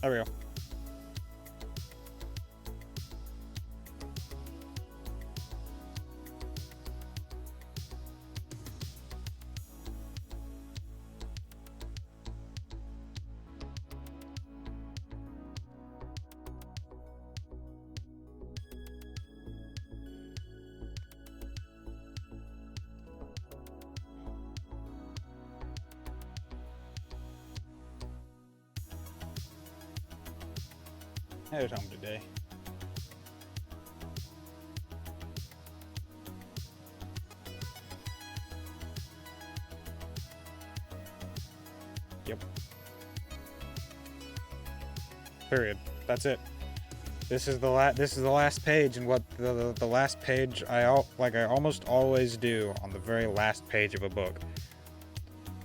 Speaker 1: There we go. Headed home today. Yep. Period. That's it. This is the last page, and what the last page I almost always do on the very last page of a book.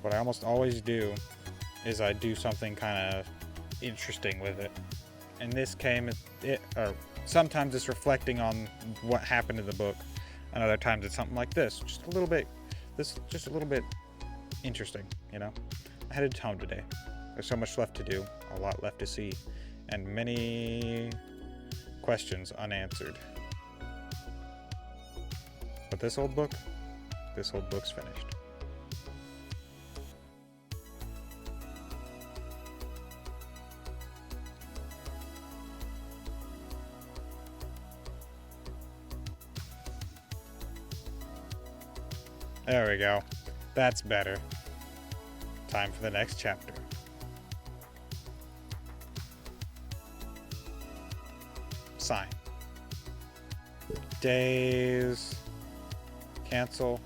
Speaker 1: What I almost always do is I do something kind of interesting with it. And this or sometimes it's reflecting on what happened in the book, and other times it's something like this, just a little bit interesting, you know. I headed home today. There's so much left to do, a lot left to see, and many questions unanswered. But this old book's finished. There we go. That's better. Time for the next chapter. Sign. Days Cancel.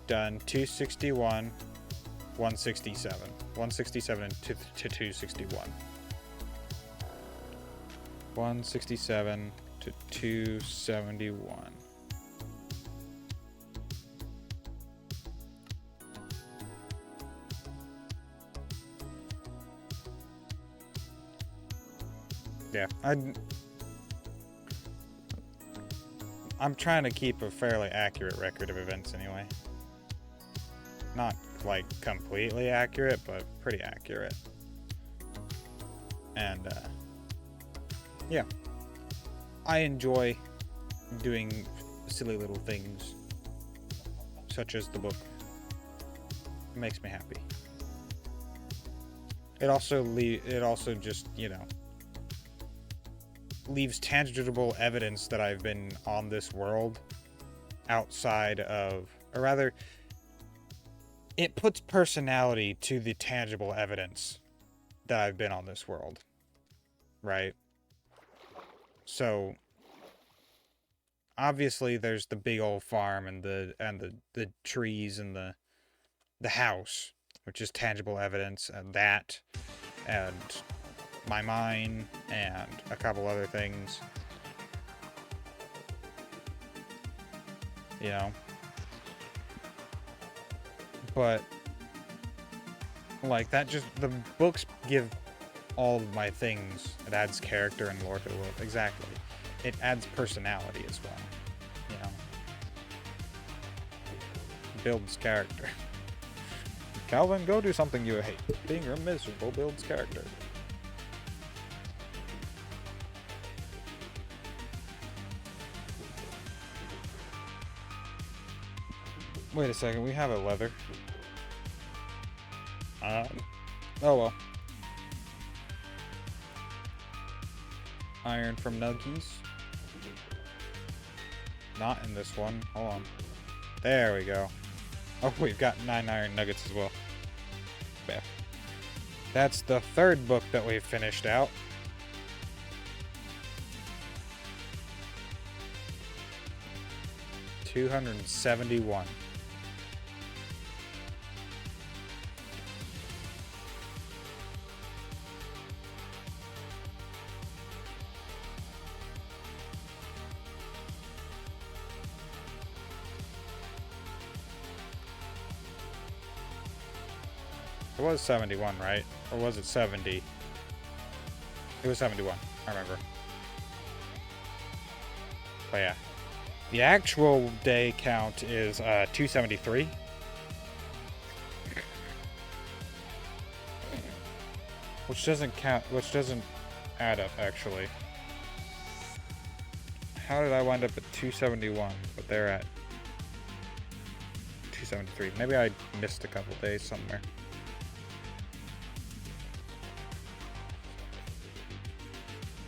Speaker 1: Done. 261. 167. 167 to 261. 167 to 271. Yeah, I'm trying to keep a fairly accurate record of events anyway. Not like completely accurate, but pretty accurate. And yeah, I enjoy doing silly little things such as the book. It makes me happy. It also just, you know, leaves tangible evidence that I've been on this world outside of, or rather, it puts personality to the tangible evidence that I've been on this world, right? So obviously there's the big old farm and the trees and the house, which is tangible evidence, and that, and my mine, and a couple other things, you know. But like that, just the books give all of my things. It adds character and lore to the world. Exactly. It adds personality as well, you know. Builds character. Calvin, go do something you hate. Being miserable builds character. Wait a second, we have a leather. Oh well. Iron from Nuggies. Not in this one. Hold on. There we go. Oh, we've got 9 iron nuggets as well. Yeah. That's the third book that we've finished out. $271. It was 71, right? Or was it 70? It was 71, I remember. But yeah. The actual day count is 273. Which doesn't add up, actually. How did I wind up at 271, but they're at 273? Maybe I missed a couple days somewhere.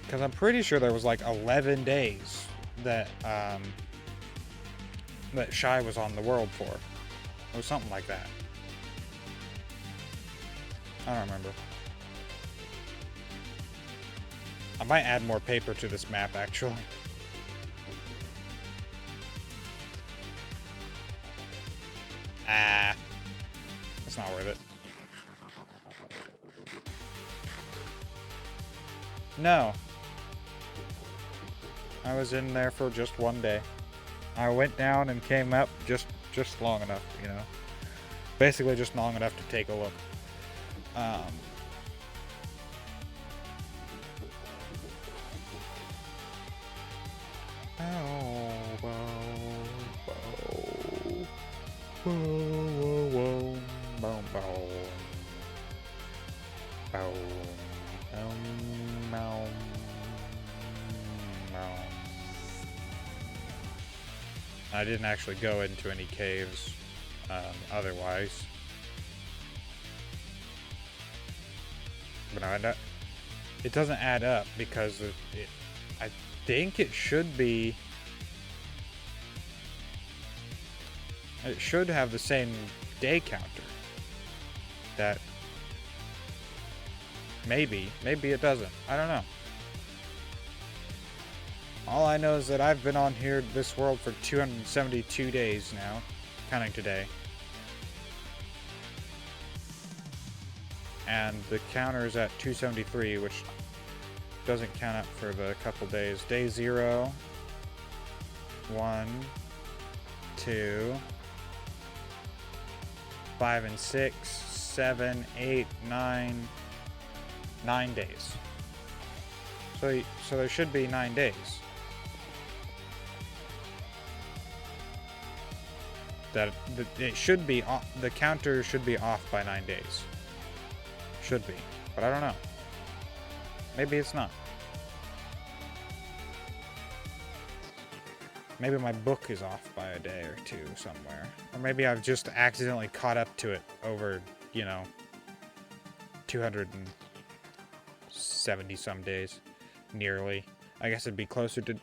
Speaker 1: Because I'm pretty sure there was like 11 days that that Shy was on the world for. It was something like that. I don't remember. I might add more paper to this map, actually. Ah. It's not worth it. No. I was in there for just one day. I went down and came up just long enough, you know. Basically just long enough to take a look. I didn't actually go into any caves otherwise. But no, it doesn't add up because I think it should be... It should have the same day counter. That... Maybe it doesn't. I don't know. All I know is that I've been on here, this world, for 272 days now, counting today. And the counter is at 273, which doesn't count up for the couple days. Day 0, 1, 2, 5 and 6, 7, 8, 9, 9 days. So there should be 9 days. It should be, the counter should be off by 9 days. Should be, but I don't know. Maybe it's not. Maybe my book is off by a day or two somewhere. Or maybe I've just accidentally caught up to it over, 270 some days. Nearly. I guess it'd be closer to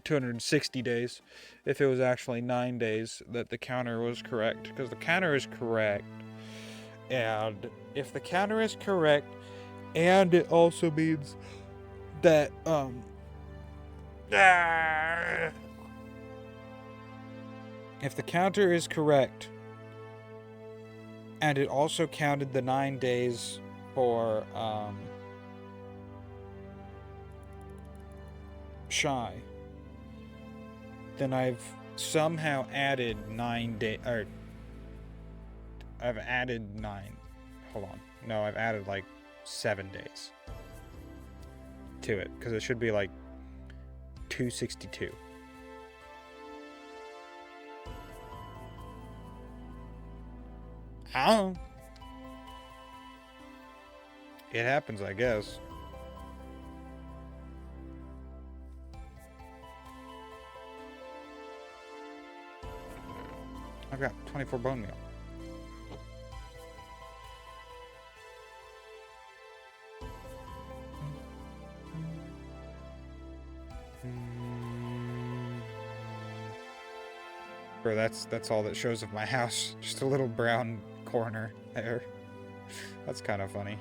Speaker 1: 260 days if it was actually 9 days that the counter was correct. Because the counter is correct. And if the counter is correct, and it also means that, if the counter is correct, and it also counted the 9 days for, shy, then I've somehow added 9 days, or I've added 9, hold on, no, I've added like 7 days to it, because it should be like 262. I don't know. It happens, I guess. I've got 24 bone meal. Bro, that's all that shows of my house. Just a little brown corner there. That's kind of funny.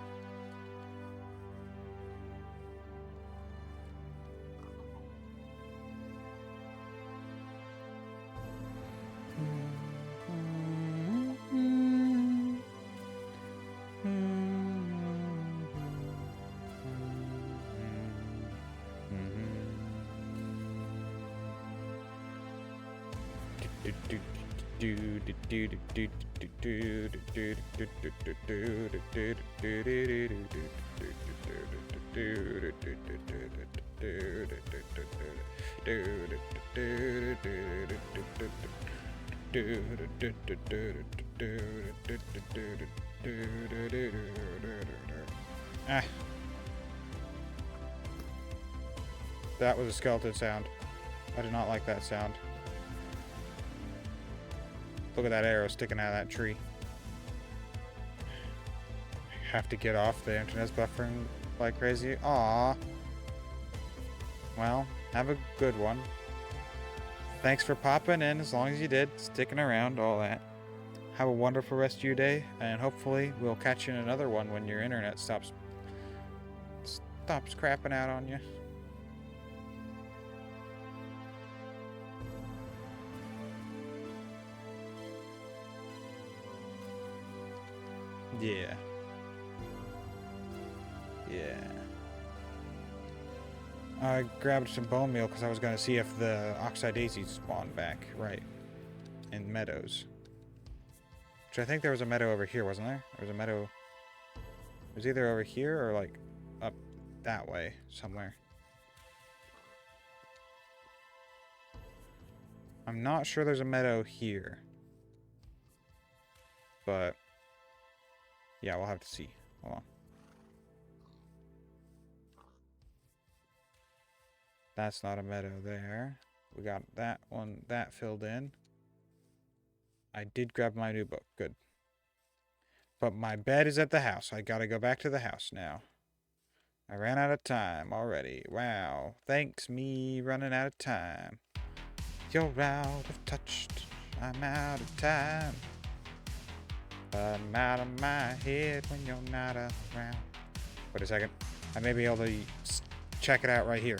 Speaker 1: That was a skeleton sound. I did not like that sound. Look at that arrow sticking out of that tree. I have to get off. The internet's buffering like crazy. Aww. Well, have a good one. Thanks for popping in, as long as you did, sticking around, all that. Have a wonderful rest of your day, and hopefully we'll catch you in another one when your internet stops crapping out on you. Yeah. Yeah. I grabbed some bone meal because I was going to see if the oxide daisies spawn back, right, in meadows. Which I think there was a meadow over here, wasn't there? There was a meadow. It was either over here or like up that way somewhere. I'm not sure there's a meadow here. But yeah, we'll have to see. Hold on. That's not a meadow there. We got that one, that filled in. I did grab my new book. Good. But my bed is at the house. I gotta go back to the house now. I ran out of time already. Wow. Thanks, me running out of time. You're out of touch. I'm out of time. But I'm out of my head when you're not around. Wait a second. I may be able to check it out right here.